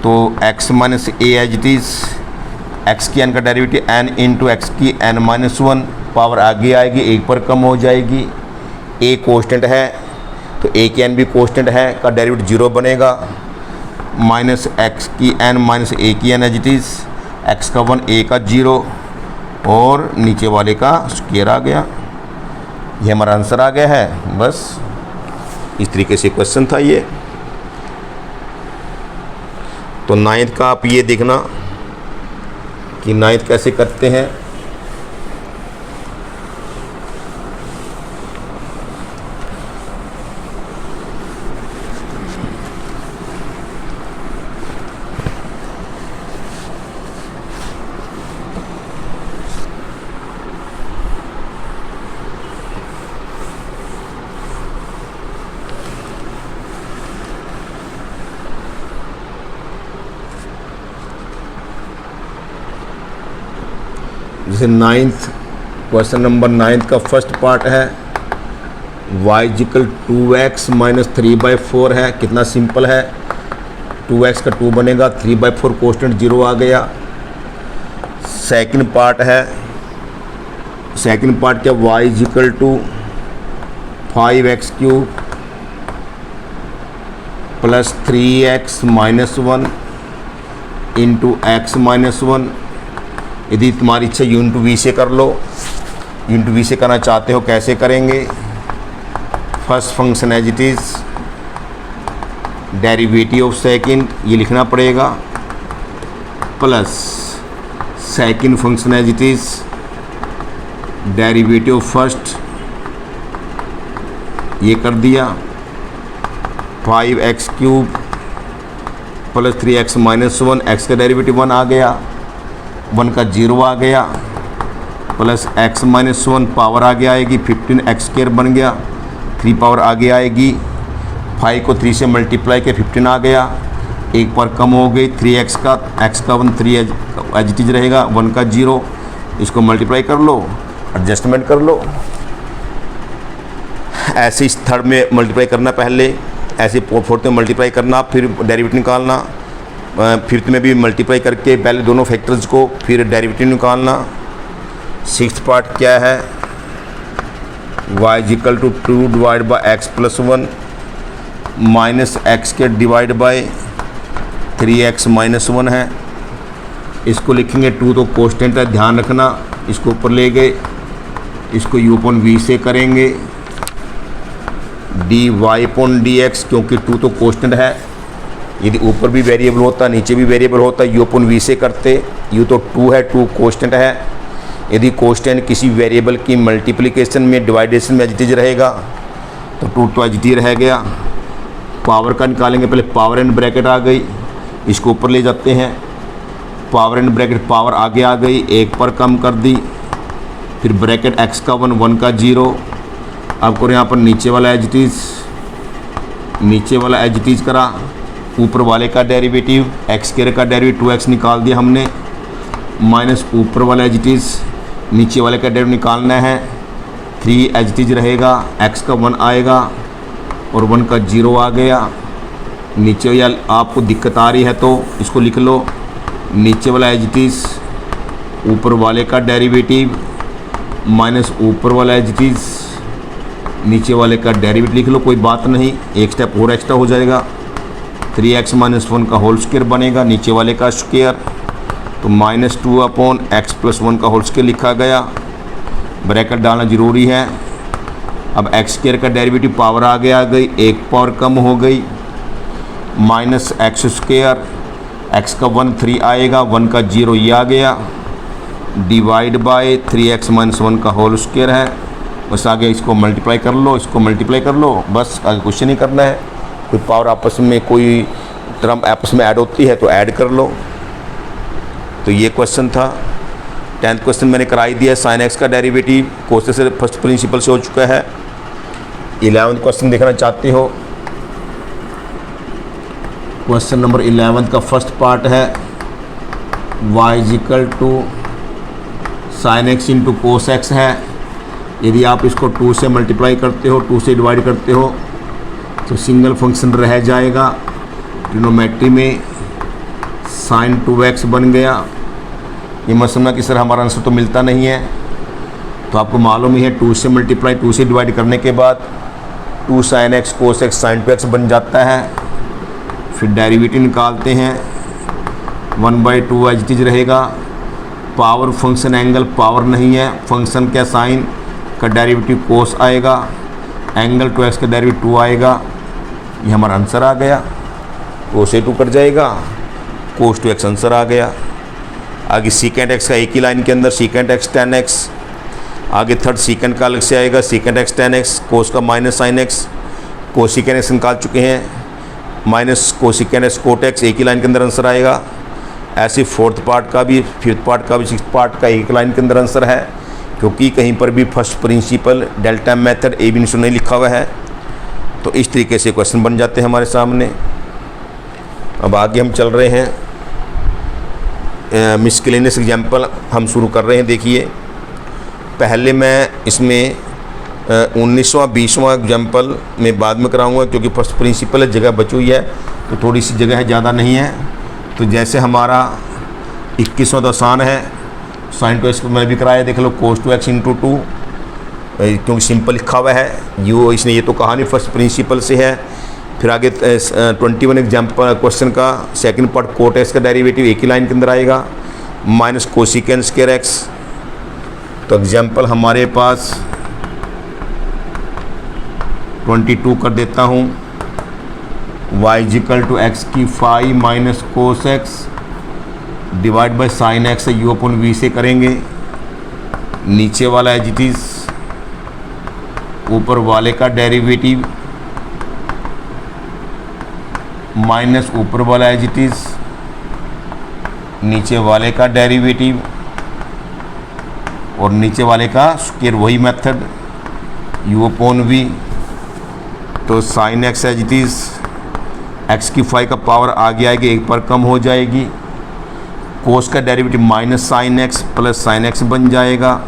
तो x minus a as it is, x की n का डेरिवेटिव n इंटू एक्स की n माइनस 1, पावर आगे आएगी, एक पर कम हो जाएगी, a कोस्टेंट है तो a की n भी कोस्टेंट है, का डेरिवेटिव 0 बनेगा, माइनस x की n माइनस a की n as it is, x का 1 a का 0 और नीचे वाले का स्क्वायर आ गया। ये हमारा आंसर आ गया है। बस इस तरीके से क्वेश्चन था ये। तो 9th का आप ये देखना कि 9th कैसे करते हैं। जैसे 9th क्वेश्चन नंबर 9th का फर्स्ट पार्ट है, y इक्वल 2x माइनस 3/4 है। कितना सिंपल है, 2x का 2 बनेगा, 3/4 कोस्टेंट 0 आ गया। सेकंड पार्ट है, सेकंड पार्ट क्या, y equal to 5x cube plus 3x minus 1 into x minus 1। यदि तुम्हारी इच्छा u इंटू वी से कर लो, u इंटू वी से करना चाहते हो कैसे करेंगे, first function as it is, derivative of second ये लिखना पड़ेगा, plus second function as it is, derivative first ये कर दिया, 5x cube plus 3x minus 1, x का डेरिवेटिव 1 आ गया, 1 का 0 आ गया, प्लस x माइनस 1 पावर आगे आएगी, 15x स्क्वायर बन गया, 3 पावर आगे आएगी, 5 को 3 से मल्टीप्लाई किया 15 आ गया, एक पावर कम हो गई, 3x का, x का 1 3 एज इट इज रहेगा, 1 का 0, इसको मल्टीप्लाई कर लो, एडजस्टमेंट कर लो। ऐसे इस थर्ड में मल्टीप्लाई करना पहले, ऐसे फोर्थ में मल्टीप्लाई करना, फिर डेरिवेटिव निकालना, फिफ्थ में भी मल्टीप्लाई करके पहले दोनों फैक्टर्स को, फिर डेरिवेटिव निकालना। सिक्स्थ पार्ट क्या है, y equal to 2 divide by x plus 1 minus x के डिवाइड बाई 3x माइनस 1 है। इसको लिखेंगे 2 तो कोस्टेंट है, ध्यान रखना, इसको ऊपर ले गए, इसको u अपॉन v से करेंगे, dy अपॉन dx, क्योंकि 2 तो कोस्टेंट है, यदि ऊपर भी वेरिएबल होता नीचे भी वेरिएबल होता u अपॉन v से करते, u तो 2 है, 2 कोस्टेंट है, यदि कोस्टेंट किसी वेरिएबल की मल्टीप्लिकेशन में डिवाइडेशन में एज इट इज रहेगा तो 2 तो एज इट इज रह गया। पावर का निकालेंगे, पहले पावर एंड ब्रैकेट आ गई, इसको ऊपर ले जाते हैं, पावर एंड ब्रैकेट पावर आगे आ गई, एक पर कम कर दी, फिर ब्रैकेट x का 1 1 का 0। अब करो यहाँ पर नीचे वाला एज इट इज़, नीचे वाला एज इट इज करा, ऊपर वाले का डेरिवेटिव एक्स स्क्वायर का डेरिवेटिव 2x निकाल दिया हमने, माइनस ऊपर वाला एज इट इज, नीचे वाले का डेरिवेटिव निकालना है। 3 एज इट इज रहेगा, x का 1 आएगा और 1 का 0 आ गया। नीचे या आपको दिक्कत आ रही है तो इसको लिख लो, नीचे वाला एज इट इज, ऊपर वाले का डेरिवेटिव माइनस ऊपर वाला एज इट इज, नीचे वाले का डेरिवेटिव लिख लो, कोई बात नहीं, एक स्टेप और एक्स्ट्रा हो जाएगा। 3x - 1 का होल स्क्वायर बनेगा, नीचे वाले का स्क्वायर, तो -2/x + 1 का होल स्क्वायर लिखा गया। ब्रैकेट डालना ज़रूरी है। अब x² का डेरिवेटिव पावर आ गई, एक पावर कम हो गई, -x², x का 1 3 आएगा, 1 का 0 ये आ गया, डिवाइड बाय 3x - 1 का होल स्क्वायर है। बस आगे इसको मल्टीप्लाई कर लो, इसको मल्टीप्लाई कर लो, बस आगे कुछ नहीं करना है। कोई पावर आपस में, कोई टर्म आपस में ऐड होती है तो ऐड कर लो। तो ये क्वेश्चन था। 10th क्वेश्चन मैंने कराई दिया, sin x का डेरिवेटिव कोष्टक से फर्स्ट प्रिंसिपल से हो चुका है। 11th क्वेश्चन देखना चाहते हो, क्वेश्चन नंबर 11 का फर्स्ट पार्ट है y = sin x × cos x है। यदि आप इसको 2 से मल्टीप्लाई करते हो, 2 से डिवाइड करते हो तो सिंगल फंक्शन रह जाएगा। ट्रिग्नोमेट्री में sin 2x बन गया। ये मत समझना कि सर हमारा आंसर तो मिलता नहीं है, तो आपको मालूम ही है 2 से मल्टीप्लाई, 2 से डिवाइड करने के बाद 2 sin x cos x sin 2x बन जाता है। फिर डेरिवेटिव निकालते हैं, 1/2 एज इट इज रहेगा। पावर फंक्शन एंगल पावर नहीं है, फंक्शन क्या साइन का डेरिवेटिव कोस आएगा, एंगल 2x का डेरिवेटिव 2 आएगा। ये हमारा आंसर आ गया। कोस से 2 कट जाएगा, कोस 2x आंसर आ गया। आगे सीकेंट x का एक ही लाइन के अंदर सीकेंट x tan x, आगे थर्ड सीकेंट का अलग से आएगा, secant x tan x, cos का minus sine x, cosecant x निकाल चुके हैं, minus cosecant x cot x, एक ही लाइन के अंदर आंसर आएगा। ऐसे फोर्थ पार्ट का भी, फिफ्थ पार्ट का भी, सिक्स्थ पार्ट का एक लाइन के अंदर आंसर है, क्योंकि कहीं पर भी first principle delta method A B नहीं लिखा हुआ है। तो इस तरीके से क्वेश्चन बन जाते हैं हमारे सामने। अब आगे हम चल रहे हैं, मिसकेलेनियस एग्जाम्पल हम शुरू कर रहे हैं। देखिए, पहले मैं इसमें 19वां 20वां एग्जाम्पल में बाद में कराऊंगा, क्योंकि फर्स्ट प्रिंसिपल है, जगह बची हुई है तो थोड़ी सी जगह है, ज़्यादा नहीं है। तो जैसे हमारा 21वां तो आसान है, sin 2x को मैं भी कराया, देख लो, cos 2x × 2, क्योंकि सिंपल लिखा हुआ है, यो इसने ये तो कहा नहीं फर्स्ट प्रिंसिपल से है। फिर आगे 21 एग्जाम्पल क्वेश्चन का सेकंड पार्ट कोट x का डेरिवेटिव एक ही लाइन के अंदर आएगा, माइनस कोसिकेंट स्क्वायर x। तो एग्जाम्पल हमारे पास 22 कर देता हूँ, y = x⁵ - cos x divide bye sin x है, u/v से करेंगे। नीचे वाला एज इट इज, ऊपर वाले का डेरिवेटिव माइनस ऊपर वाला एज इट इज, नीचे वाले का डेरिवेटिव और नीचे वाले का स्क्वायर, वही मेथड u/v। तो sin x as it is, x⁵ का पावर आगे आएगी, एक पर कम हो जाएगी, कोस का derivative minus sine x plus sine x बन जाएगा,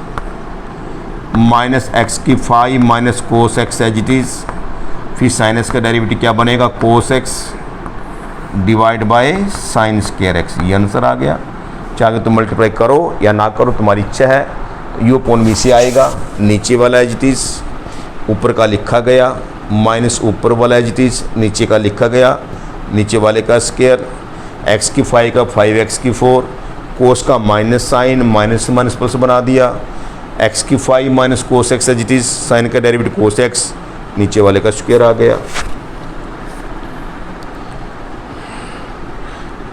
minus x⁵ minus cos x as it is. फिर साइन x का डेरिवेटिव क्या बनेगा, cos x divide by sine square x। ये आंसर आ गया। चाहे तो मल्टीप्लाई करो या ना करो, तुम्हारी इच्छा है। u/v से आएगा, नीचे वाला एज इट इज, ऊपर का लिखा गया, माइनस ऊपर वाला एज इट इज, नीचे का लिखा गया, नीचे वाले का स्क्वायर, x⁵ का 5x⁴, कोस का minus sine, minus minus plus बना दिया, x⁵ minus cos x as it is, sine का डेरिवेटिव कोस x, नीचे वाले का स्क्वायर आ गया।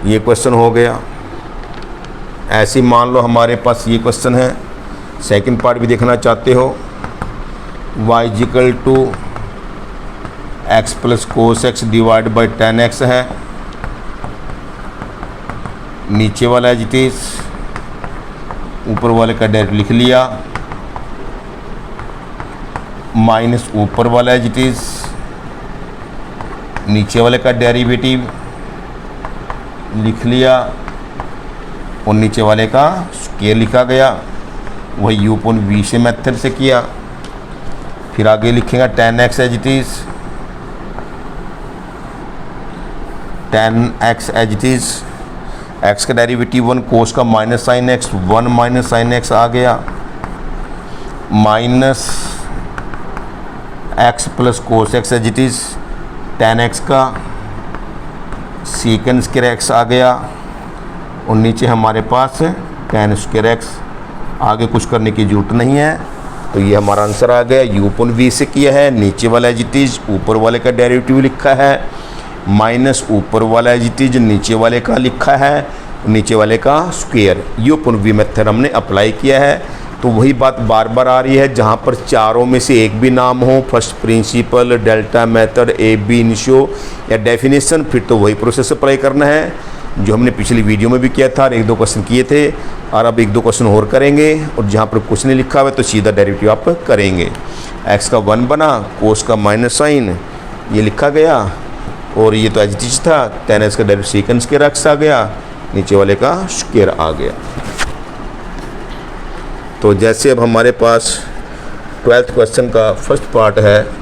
ये क्वेश्चन हो गया। ऐसे मान लो हमारे पास ये क्वेश्चन है, सेकंड पार्ट भी देखना चाहते हो, y = x + cos x divide bye tan x है, नीचे वाला एज इट इज, ऊपर वाले का डेरिवेटिव लिख लिया, माइनस ऊपर वाला एज इट इज, नीचे वाले का डेरिवेटिव लिख लिया और नीचे वाले का स्क्वायर लिखा गया, वही u अपॉन v से मेथड से किया। फिर आगे लिखेगा tan x as it is, tan x as it is, x का डेरिवेटिव 1, कोस का minus sine x, 1 minus sine x आ गया, minus x plus cos x as it is, tan x का सीकेंड स्क्वायर x आ गया और नीचे हमारे पास tan स्क्वायर x। आगे कुछ करने की ज़रूरत नहीं है, तो ये हमारा आंसर आ गया। u अपॉन v से किया है, नीचे वाला एज इट इज़, ऊपर वाले का डेरिवेटिव लिखा है, माइनस ऊपर वाला एज इट इज़, नीचे वाले का लिखा है, नीचे वाले का square. u upon v method हमने अप्लाई किया है। तो वही बात बार बार आ रही है, जहाँ पर चारों में से एक भी नाम हो, first principle, delta method, A B initio या डेफिनेशन, फिर तो वही प्रोसेस अप्लाई करना है जो हमने पिछली वीडियो में भी किया था और 1-2 क्वेश्चन किए थे, और अब 1-2 क्वेश्चन और करेंगे। और जहाँ पर कुछ नहीं लिखा हुआ है तो सीधा डेरिवेटिव आप करेंगे। x का 1 बना, कोस का माइनस साइन ये लिखा गया, और ये तो एज इट इज़ था, tan x का डेरिवेटिव सेकंड स्क्वायर x आ गया, नीचे वाले का स्क्वायर आ गया। तो जैसे अब हमारे पास 12th क्वेश्चन का फर्स्ट पार्ट है,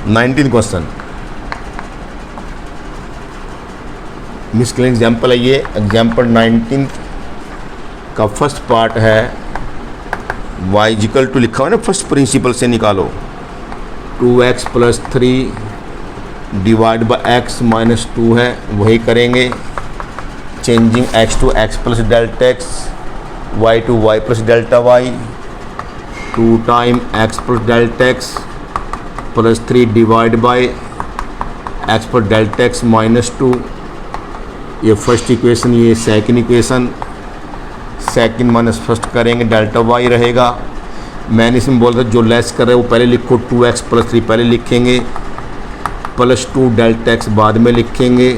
नाइनटीन क्वेश्चन मिसकल एग्जाम्पल है ये। एग्जाम्पल 19 का फर्स्ट पार्ट है, y इक्वल टू लिखा हुआ है ना, फर्स्ट प्रिंसिपल से निकालो, 2x plus 3 divide by x minus 2 है, वही करेंगे। Changing x to x plus delta x, y to y plus delta y, 2 time x plus delta x plus 3 divide by x पर डेल्टा x माइनस 2, ये first equation, ये second equation, second minus first करेंगे, delta y रहेगा। मैंने इसमें बोला था जो लेस कर रहे हैं वो पहले लिखो, 2x प्लस 3 पहले लिखेंगे, प्लस 2 डेल्टा x बाद में लिखेंगे,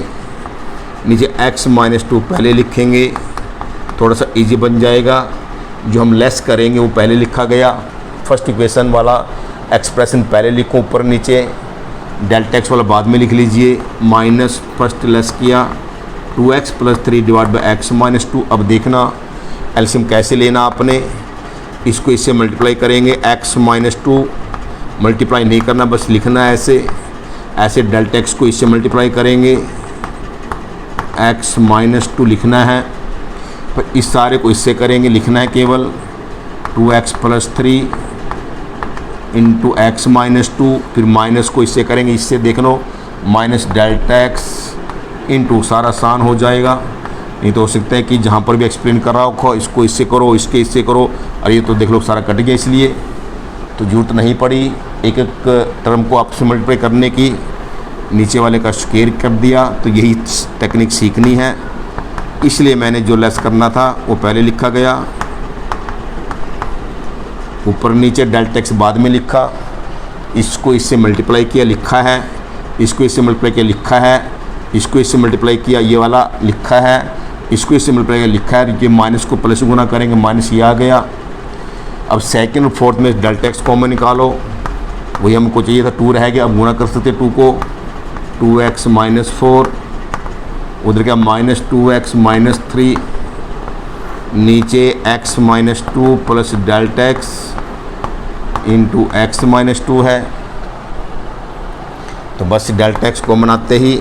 नीचे x माइनस 2 पहले लिखेंगे, थोड़ा सा इजी बन जाएगा। जो हम लेस करेंगे वो पहले लिखा गया, फर्स्ट इक्वेशन वाला एक्सप्रेशन पहले लिखो, ऊपर नीचे, डेल्टा एक्स वाला बाद में लिख लीजिए। माइनस फर्स्ट लेस किया, 2x plus 3 divide by x minus 2। अब देखना एलसीएम कैसे लेना आपने, इसको इससे मल्टीप्लाई करेंगे, x माइनस 2 मल्टीप्लाई नहीं करना, बस लिखना है ऐसे, ऐसे डेल्टा एक्स को इससे मल्टीप्लाई करेंगे, x माइनस 2 लिखना है, पर इस सारे को इससे करेंगे, लिखना है केवल 2x plus 3 into x minus 2, फिर माइनस को इससे करेंगे, इससे देख लो, माइनस डेल्टा एक्स इंटू, सारा आसान हो जाएगा। नहीं तो हो सकता है कि जहाँ पर भी एक्सप्लेन कर रहा हो इसको इससे करो, इसके इससे करो, और ये तो देख लो सारा कट गया, इसलिए तो ज़रूरत नहीं पड़ी एक एक टर्म को आपसे मल्टीप्लाई करने की। नीचे वाले का स्क्वायर कर दिया, तो यही टेक्निक सीखनी है, इसलिए मैंने जो लेस करना था वो पहले लिखा गया, ऊपर नीचे डेल्टा एक्स बाद में लिखा, इसको इससे मल्टीप्लाई किया लिखा है, इसको इससे मल्टीप्लाई किया लिखा है, इसको इससे मल्टीप्लाई किया ये वाला लिखा है, इसको इससे मल्टीप्लाई किया लिखा है, ये माइनस को प्लस गुना करेंगे, माइनस ये आ गया। अब सेकंड और फोर्थ में डेल्टा एक्स कॉमन निकालो, वही हमको चाहिए था, 2 रह गया, अब गुना कर सकते 2 को, 2x माइनस 4, उधर क्या माइनस 2x माइनस 3, नीचे x minus 2 plus delta x into x minus 2 है, तो बस डेल्टा एक्स को बनाते ही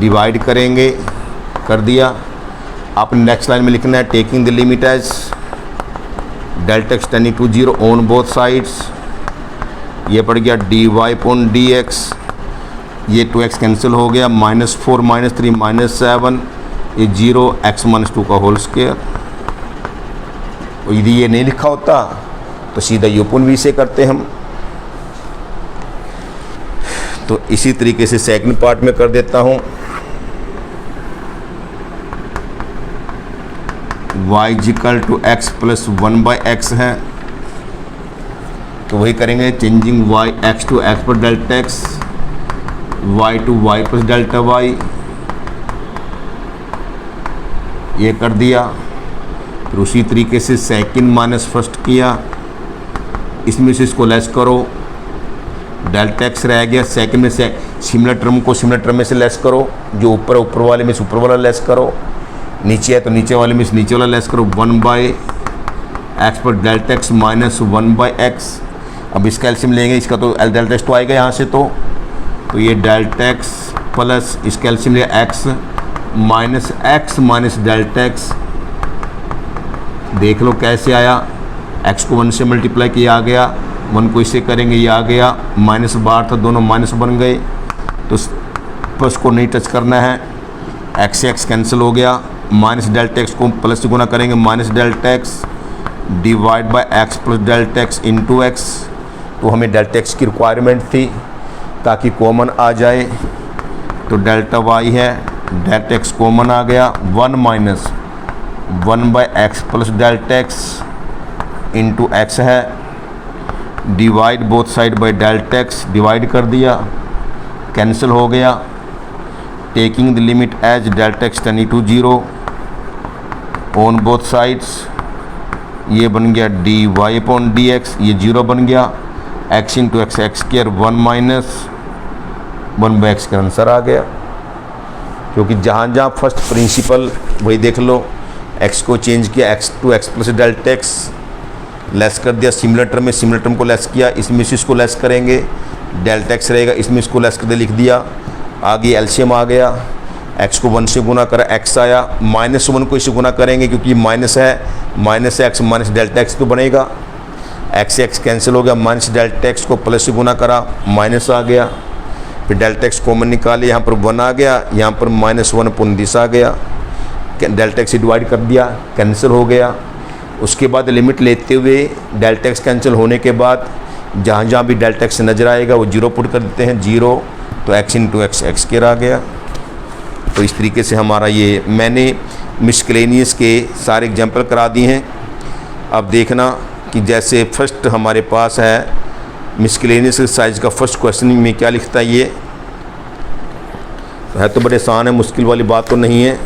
डिवाइड करेंगे, कर दिया। आपने नेक्स्ट लाइन में लिखना है taking the limit as delta x tending to 0 on both sides, ये पड़ गया dy अपॉन dx, ये 2x कैंसिल हो गया, माइनस 4 माइनस 3 माइनस 7, ये 0 x माइनस 2 का होल स्क्वायर। यदि ये नहीं लिखा होता तो सीधा u अपॉन v से करते हम। तो इसी तरीके से सेकंड पार्ट में कर देता हूँ। y is equal to x plus 1/x है, तो वही करेंगे changing y x to x पर delta x, y to y plus delta y, ये कर दिया। फिर उसी तरीके से सेकंड माइनस फर्स्ट किया, इसमें से इसको लेस करो, डेल्टा एक्स रह गया, सेकंड में से सिमिलर टर्म को सिमिलर टर्म में से लेस करो, जो ऊपर ऊपर वाले में से ऊपर वाला लेस करो, नीचे है तो नीचे वाले में से नीचे वाला लेस करो, 1/x पर डेल्टा एक्स माइनस 1/x। अब इसका एलसीएम लेंगे, इसका तो डेल्टा एक्स तो आएगा यहाँ से, तो ये डेल्टा एक्स प्लस इसका एलसीएम ले एक्स माइनस डेल्टा एक्स, देख लो कैसे आया, x को 1 से मल्टीप्लाई किया आ गया, 1 को इससे करेंगे ये आ गया, माइनस बार था दोनों माइनस बन गए, तो प्लस को नहीं टच करना है, x से x कैंसिल हो गया, माइनस डेल्टा एक्स को प्लस से गुना करेंगे, minus delta x divide by x plus delta x into x. तो हमें डेल्टा एक्स की रिक्वायरमेंट थी ताकि कॉमन आ जाए, तो डेल्टा y है, डेल्टा एक्स कॉमन आ गया, 1 minus 1/x plus delta x into x है, divide both side by delta x, divide कर दिया, कैंसिल हो गया, taking the limit as delta x tending to 0 on both sides, ये बन गया dy अपॉन dx, ये 0 बन गया, x into x x square 1 minus 1/x का आंसर आ गया। क्योंकि जहाँ जहाँ फर्स्ट प्रिंसिपल वही देख लो, x को चेंज किया, x to x plus delta x, less कर दिया, सिमिलर टर्म में सिमिलर टर्म को लेस किया, इसमें से इसको लेस करेंगे, डेल्टा एक्स रहेगा, इसमें इसको लेस कर दे लिख दिया, आगे एलसीएम आ गया, x को 1 से गुना करा x आया, -1 को इससे गुना करेंगे क्योंकि माइनस है, minus x minus delta x तो बनेगा, x से x कैंसिल हो गया, माइनस डेल्टा एक्स को प्लस से गुना करा, माइनस आ गया, फिर डेल्टा एक्स कॉमन निकाले, यहाँ पर 1 आ गया, यहाँ पर -1 अपॉन दिस आ गया, डेल्टा एक्स से डिवाइड कर दिया, कैंसिल हो गया। उसके बाद लिमिट लेते हुए डेल्टा एक्स कैंसिल होने के बाद जहाँ जहाँ भी डेल्टा एक्स नज़र आएगा वो 0 पुट कर देते हैं, 0, तो x into x x square आ गया। तो इस तरीके से हमारा ये मैंने मिसक्लेनियस के सारे एग्जाम्पल करा दिए हैं। अब देखना कि जैसे फर्स्ट हमारे पास है मिसक्लेनियस साइज का फर्स्ट क्वेश्चन में क्या लिखता है, ये है तो बड़े आसान है, मुश्किल वाली बात तो नहीं है।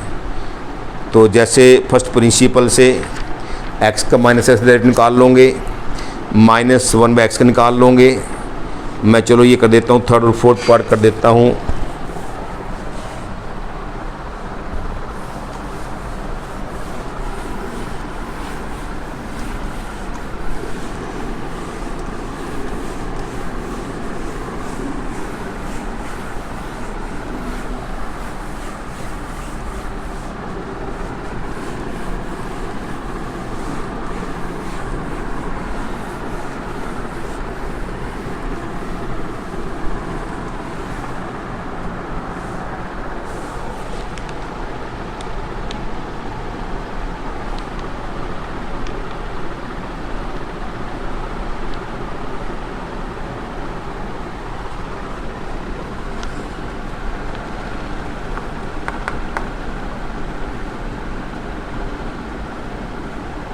तो जैसे फर्स्ट प्रिंसिपल से x का माइनस एक्स डायरेक्ट निकाल लोगे, -1/x का निकाल लोगे। मैं चलो ये कर देता हूँ, थर्ड और फोर्थ पार्ट कर देता हूँ।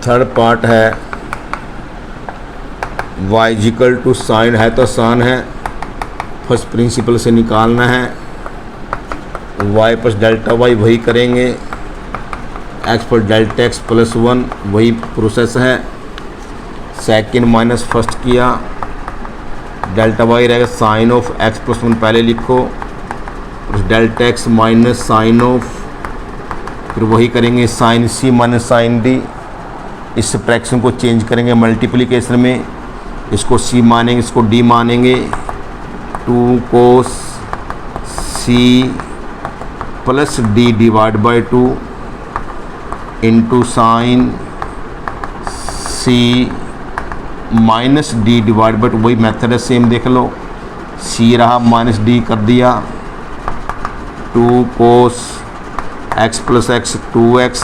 थर्ड पार्ट है y इजिकल टू साइन, है तो आसान है, फर्स्ट प्रिंसिपल से निकालना है, y प्लस डेल्टा y वही करेंगे, x पर डेल्टा x प्लस 1 वही प्रोसेस है, सेकंड माइनस फर्स्ट किया, डेल्टा y रहेगा साइन ऑफ x प्लस 1 पहले लिखो, delta x minus sine of, फिर वही करेंगे sine c minus sine d। इस फ्रैक्शन को चेंज करेंगे मल्टीप्लिकेशन में, इसको c मानेंगे, इसको d मानेंगे, 2 cos c plus d divide by 2 into sine c minus d divide by 2, वही मेथड है सेम, देख लो, c रहा माइनस d कर दिया, 2 cos x plus x 2x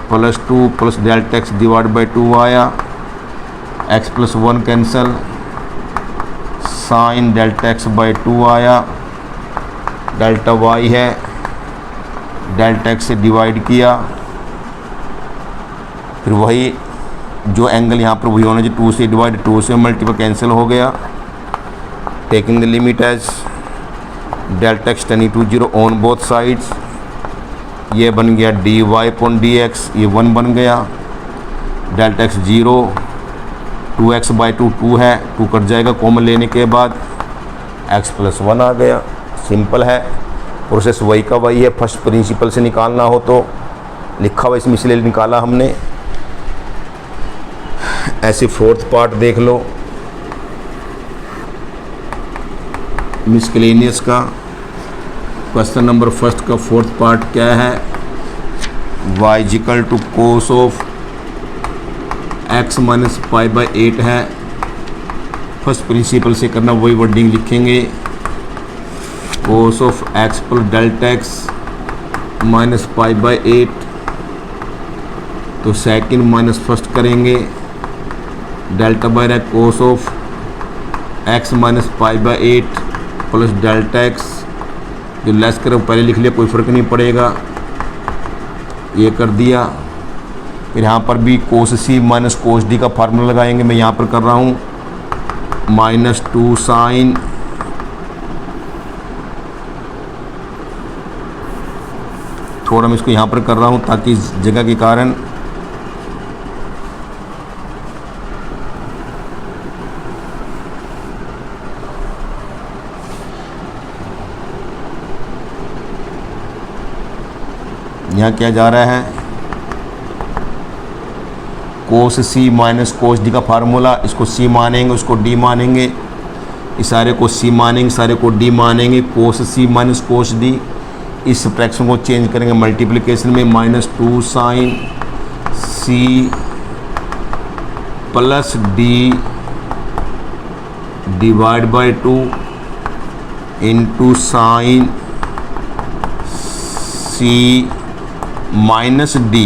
plus 2 plus delta x divide by 2 आया, x plus 1 cancel, sine delta x by 2 आया, delta y है, delta x से डिवाइड किया, फिर वही जो एंगल यहाँ पर वही होना चाहिए, 2 से डिवाइड, 2 से मल्टीपल कैंसिल हो गया। Taking the limit as delta x tending to 0 on both sides, ये बन गया dy अपॉन dx, ये 1 बन गया। डेल्टा एक्स 0, 2x/2 2 है, 2 कट जाएगा कॉमन लेने के बाद, x + 1 आ गया। सिंपल है, प्रोसेस वही का वही है। फर्स्ट प्रिंसिपल से निकालना हो तो लिखा हुआ इसमें इसलिए निकाला हमने। ऐसे फोर्थ पार्ट देख लो मिसकेलेनियस का। क्वेश्चन नंबर फर्स्ट का फोर्थ पार्ट क्या है, y = cos ऑफ x - π/8 है। फर्स्ट प्रिंसिपल से करना, वही वर्डिंग लिखेंगे, cos of x + delta x - π/8। तो सेकंड माइनस फर्स्ट करेंगे, डेल्टा बाय है cos of x - π/8 plus delta x, जो लेस करो पहले लिख लिया, कोई फ़र्क नहीं पड़ेगा, ये कर दिया। फिर यहाँ पर भी cos c - cos d का फार्मूला लगाएंगे। मैं यहाँ पर कर रहा हूँ -2 sin थोड़ा मैं इसको यहाँ पर कर रहा हूँ ताकि इस जगह के कारण यहाँ क्या जा रहा है, cos c - cos d का फार्मूला, इसको c मानेंगे, उसको d मानेंगे, इस सारे को c मानेंगे, सारे को d मानेंगे। cos c - cos d, इस फ्रैक्शन को चेंज करेंगे मल्टीप्लिकेशन में, -2 sin c plus d /2 into sin c -d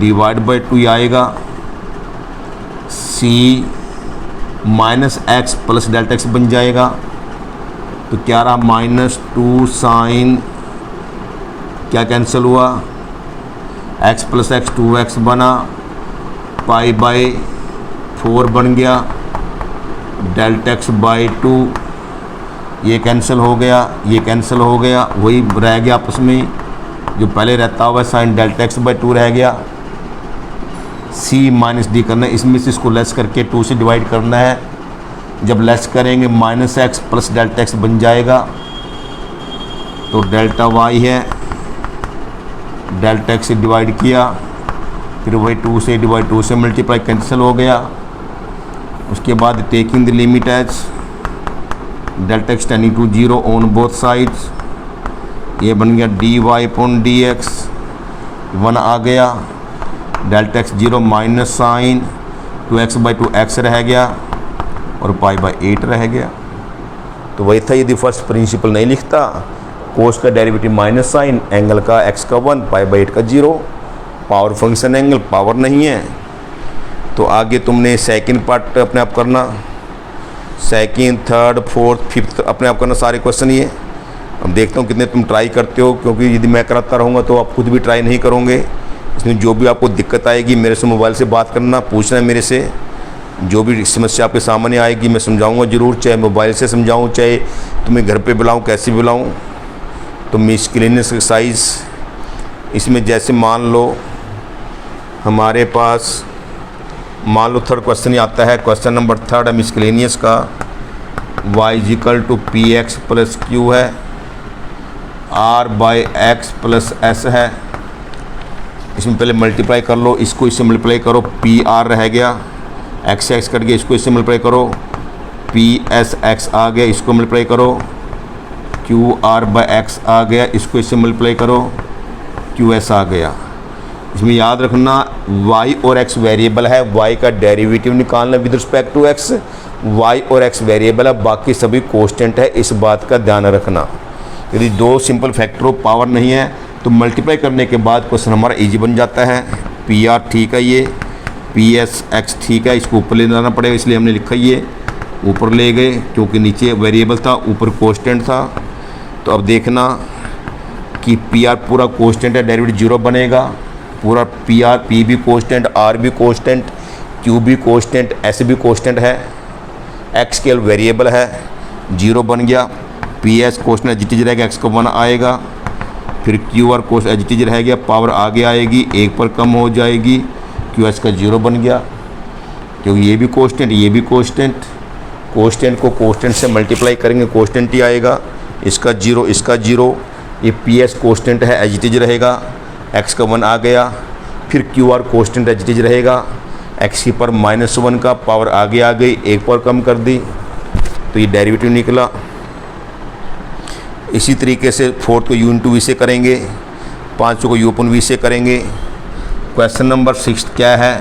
/2 ही आएगा, c -x plus delta x बन जाएगा। तो क्या रहा, -2 sin, क्या कैंसिल हुआ, x + x 2x बना, π/4 बन गया, डेल्टा x/2, ये कैंसिल हो गया, ये कैंसिल हो गया, वही रह गया आपस में जो पहले रहता हुआ sin डेल्टा x/2 रह गया। c - d करना है, इसमें से इसको लेस करके 2 से डिवाइड करना है। जब लेस करेंगे -x प्लस डेल्टा x बन जाएगा, तो डेल्टा y है, डेल्टा x से डिवाइड किया, फिर वही 2 से डिवाइड, 2 से मल्टीप्लाई, कैंसिल हो गया। उसके बाद taking the limit as delta x tending to 0 on both sides, ये बन गया dy अपॉन dx, 1 आ गया, delta x 0 minus sine 2x/2 x रह गया और π/8 रह गया। तो वही था, यदि फर्स्ट प्रिंसिपल नहीं लिखता, कोस का डेरिवेटिव माइनस साइन, एंगल का x का 1, π/8 का 0, पावर फंक्शन एंगल, पावर नहीं है। तो आगे तुमने सेकंड पार्ट अपने आप करना, सेकंड, थर्ड, फोर्थ, फिफ्थ अपने आप करना सारे क्वेश्चन ये। अब देखता हूँ कितने तुम ट्राई करते हो, क्योंकि यदि मैं कराता रहूँगा तो आप खुद भी ट्राई नहीं करोगे। इसमें जो भी आपको दिक्कत आएगी मेरे से मोबाइल से बात करना, पूछना है मेरे से, जो भी समस्या आपके सामने आएगी मैं समझाऊंगा ज़रूर, चाहे मोबाइल से समझाऊं, चाहे तुम्हें घर पे बुलाऊं, कैसे बुलाऊं। तो मिसकेलेनियस एक्सरसाइज, इसमें जैसे मान लो हमारे पास, मान लो थर्ड क्वेश्चन ही आता है, क्वेश्चन नंबर थर्ड है मिसकेलेनियस का, y = px + q है, r/x + s है। इसमें पहले मल्टीप्लाई कर लो, इसको इससे मल्टीप्लाई करो, pr रह गया, x x कट गया, इसको इससे मल्टीप्लाई करो, psx आ गया, इसको मल्टीप्लाई करो, qr/x आ गया, इसको इससे मल्टीप्लाई करो, qs आ गया। इसमें याद रखना y और x वेरिएबल है, y का डेरिवेटिव निकालना with respect to x, y और x वेरिएबल है, बाकी सभी कांस्टेंट है, इस बात का ध्यान रखना। यदि दो सिंपल फैक्टर पावर नहीं है तो मल्टीप्लाई करने के बाद क्वेश्चन हमारा इजी बन जाता है। pr ठीक है, ये psx ठीक है, इसको ऊपर ले जाना पड़ेगा, इसलिए हमने लिखा ये ऊपर ले गए, क्योंकि नीचे वेरिएबल था, ऊपर कांस्टेंट था। तो अब देखना कि pr पूरा कांस्टेंट है, डेरिवेटिव 0 बनेगा, पूरा पी भी कोस्टेंट, आर भी कोस्टेंट, क्यू भी कोस्टेंट, एस भी कोस्टेंट है, एक्स स्केल वेरिएबल है, 0 बन गया। P S constant as it is रहेगा, एक्स का 1 आएगा। फिर Q R constant as it is रह गया, पावर आगे आएगी, 1 पर कम हो जाएगी, क्यू एस का 0 बन गया, क्योंकि ये भी कोस्टेंट, ये भी कोस्टेंट। कोस्टेंट को कोस्टेंट से मल्टीप्लाई करेंगे, कोस्टेंट ही आएगा। इसका 0, इसका 0, ये पी एस कोस्टेंट है, एज इट इज रहेगा, एक्स का 1 आ गया। फिर Q R constant as it is रहेगा, एक्स की पर -1 का पावर आगे आ गई, 1 पर कम कर दी, तो ये डेरिवेटिव निकला। इसी तरीके से 4th को u × v से करेंगे, 5 को u / v से करेंगे। क्वेश्चन नंबर 6 क्या है,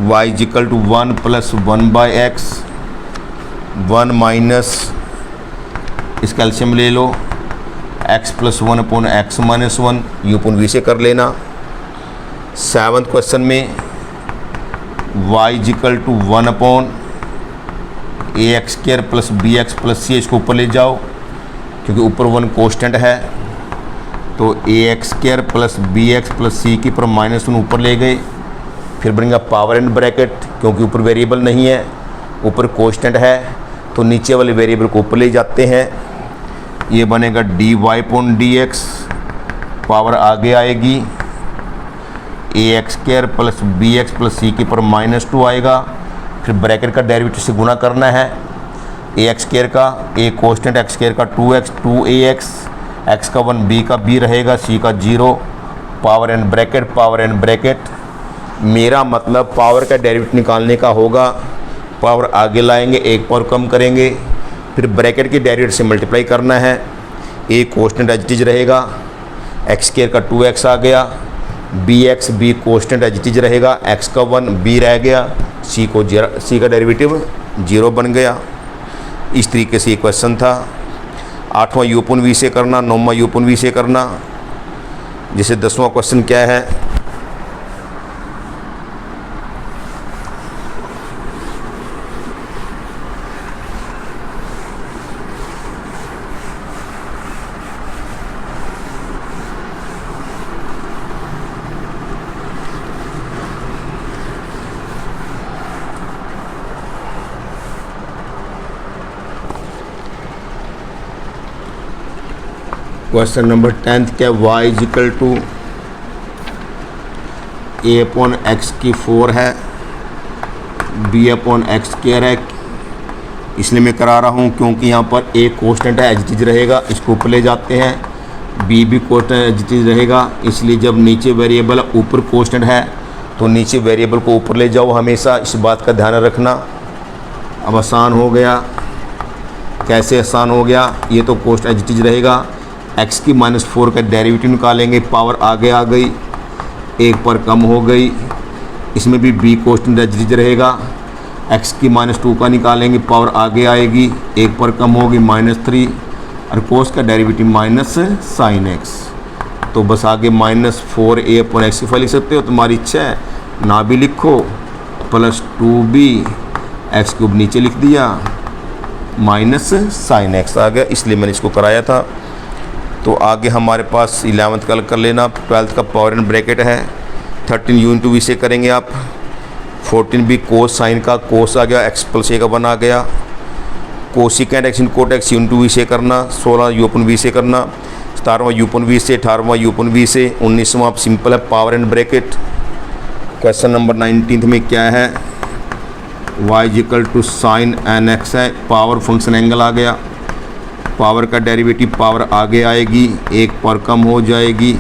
y = 1 + 1/x 1 माइनस, इसका एलसीएम ले लो, x + 1/x - 1 u / v से कर लेना। 7th क्वेश्चन में y = 1/ax² + bx + c, इसको ऊपर ले जाओ क्योंकि ऊपर 1 कोस्टेंट है, तो ax² + bx + c की पर -1 ऊपर ले गए। फिर बनेगा पावर एंड ब्रैकेट, क्योंकि ऊपर वेरिएबल नहीं है, ऊपर कोस्टेंट है, तो नीचे वाले वेरिएबल को ऊपर ले जाते हैं। ये बनेगा dy/dx, पावर आगे आएगी, ax² + bx + c की पर -2 आएगा। फिर ब्रैकेट का डेरिवेटिव से गुना करना है, ax² का a कोस्टेंट, x² का 2x 2ax, x का 1, b का b रहेगा, c का 0, power and bracket, power and bracket. मेरा मतलब पावर का डेरिवेटिव निकालने का होगा, पावर आगे लाएंगे, 1 पावर कम करेंगे, फिर ब्रैकेट के डेरिवेटिव से मल्टीप्लाई करना है। a constant as it is रहेगा, x² का 2x आ गया, bx b constant as it is रहेगा, x का 1, b रह गया, c का डेरिवेटिव 0 बन गया। इस तरीके से ये क्वेश्चन था। 8वां u / v से करना, 9वां u / v से करना। जैसे 10वां क्वेश्चन क्या है, क्वेश्चन नंबर 10 क्या, y = a/x की 4 है, b/x² है। इसलिए मैं करा रहा हूँ क्योंकि यहाँ पर a कोस्टेंट है, एज इट इज रहेगा, इसको ऊपर ले जाते हैं, b भी कोस्टेंट एज इट इज रहेगा। इसलिए जब नीचे वेरिएबल ऊपर कोस्टेंट है तो नीचे वेरिएबल को ऊपर ले जाओ, हमेशा इस बात का ध्यान रखना। अब आसान हो गया। कैसे आसान हो गया, ये तो कोस्ट एज इट इज रहेगा, x की -4 का डेरिवेटिव निकालेंगे, पावर आगे आ गई, 1 पर कम हो गई। इसमें भी b constant as it is रहेगा, x की -2 का निकालेंगे, पावर आगे आएगी, 1 पर कम होगी, -3, और कोस का डेरिवेटिव -sin x। तो बस आगे -4a/x की फाइल लिख सकते हो, तुम्हारी इच्छा है, ना भी लिखो, +2b x³ नीचे लिख दिया, -sin x आ गया, इसलिए मैंने इसको कराया था। तो आगे हमारे पास 11th का कर लेना, 12th का पावर एंड ब्रैकेट है, 13 u × v से करेंगे आप, 14b कोस साइन का कोस आ गया, x + a का 1 आ गया, cosecant x × cot x u × v से करना, 16 u / v से करना, 17वां u / v से, 18वां u / v से, 19वां आप सिंपल है power and bracket. Question number 19 में क्या है, y = sin nx है, पावर फंक्शन एंगल आ गया, पावर का डेरिवेटिव पावर आगे आएगी, 1 पर कम हो जाएगी,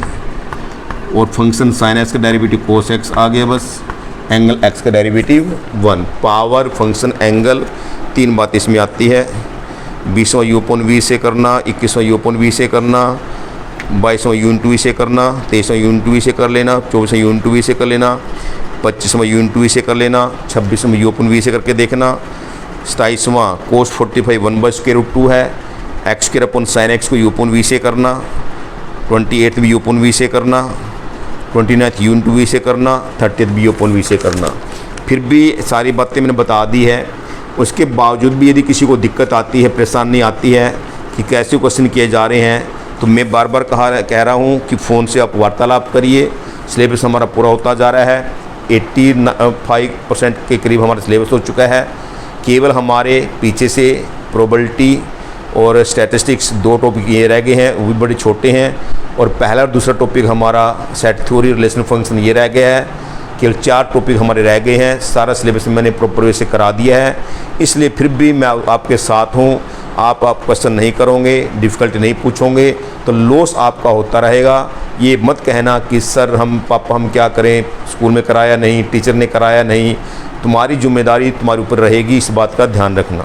और फंक्शन sin x का डेरिवेटिव cos x आ गया, बस एंगल x का डेरिवेटिव 1। पावर फंक्शन एंगल 3 बात इसमें आती है। 20वां u / v से करना, 21वां u / v से करना, 22वां u × v से करना, 23वां u × v से कर लेना, 24वां u × v से कर लेना, 25वां u × v से कर लेना, 26वां u / v से करके देखना, 27वां cos 45 1/√2 है, x² sin x को u / v से करना, 28th भी u / v से करना, 29th u × v से करना, 30th भी u / v से करना। फिर भी सारी बातें मैंने बता दी है, उसके बावजूद भी यदि किसी को दिक्कत आती है, परेशानी आती है कि कैसे क्वेश्चन किए जा रहे हैं, तो मैं बार बार कह रहा हूँ कि फ़ोन से आप वार्तालाप करिए, सिलेबस हमारा पूरा होता जा रहा है। 85% के करीब हमारा सिलेबस हो चुका है। केवल हमारे पीछे से प्रोबेबिलिटी और स्टैटिस्टिक्स 2 टॉपिक ये रह गए हैं, वो भी बड़े छोटे हैं। और पहला और दूसरा टॉपिक हमारा सेट थ्योरी रिलेशन फंक्शन ये रह गया है। केवल 4 टॉपिक हमारे रह गए हैं। सारा सिलेबस मैंने प्रॉपर वे से करा दिया है, इसलिए फिर भी मैं आपके साथ हूँ। आप क्वेश्चन नहीं करोगे, डिफ़िकल्टी नहीं पूछोगे तो लॉस आपका होता रहेगा। ये मत कहना कि सर हम क्या करें, स्कूल में कराया नहीं, टीचर ने कराया नहीं। तुम्हारी जिम्मेदारी तुम्हारे ऊपर रहेगी, इस बात का ध्यान रखना।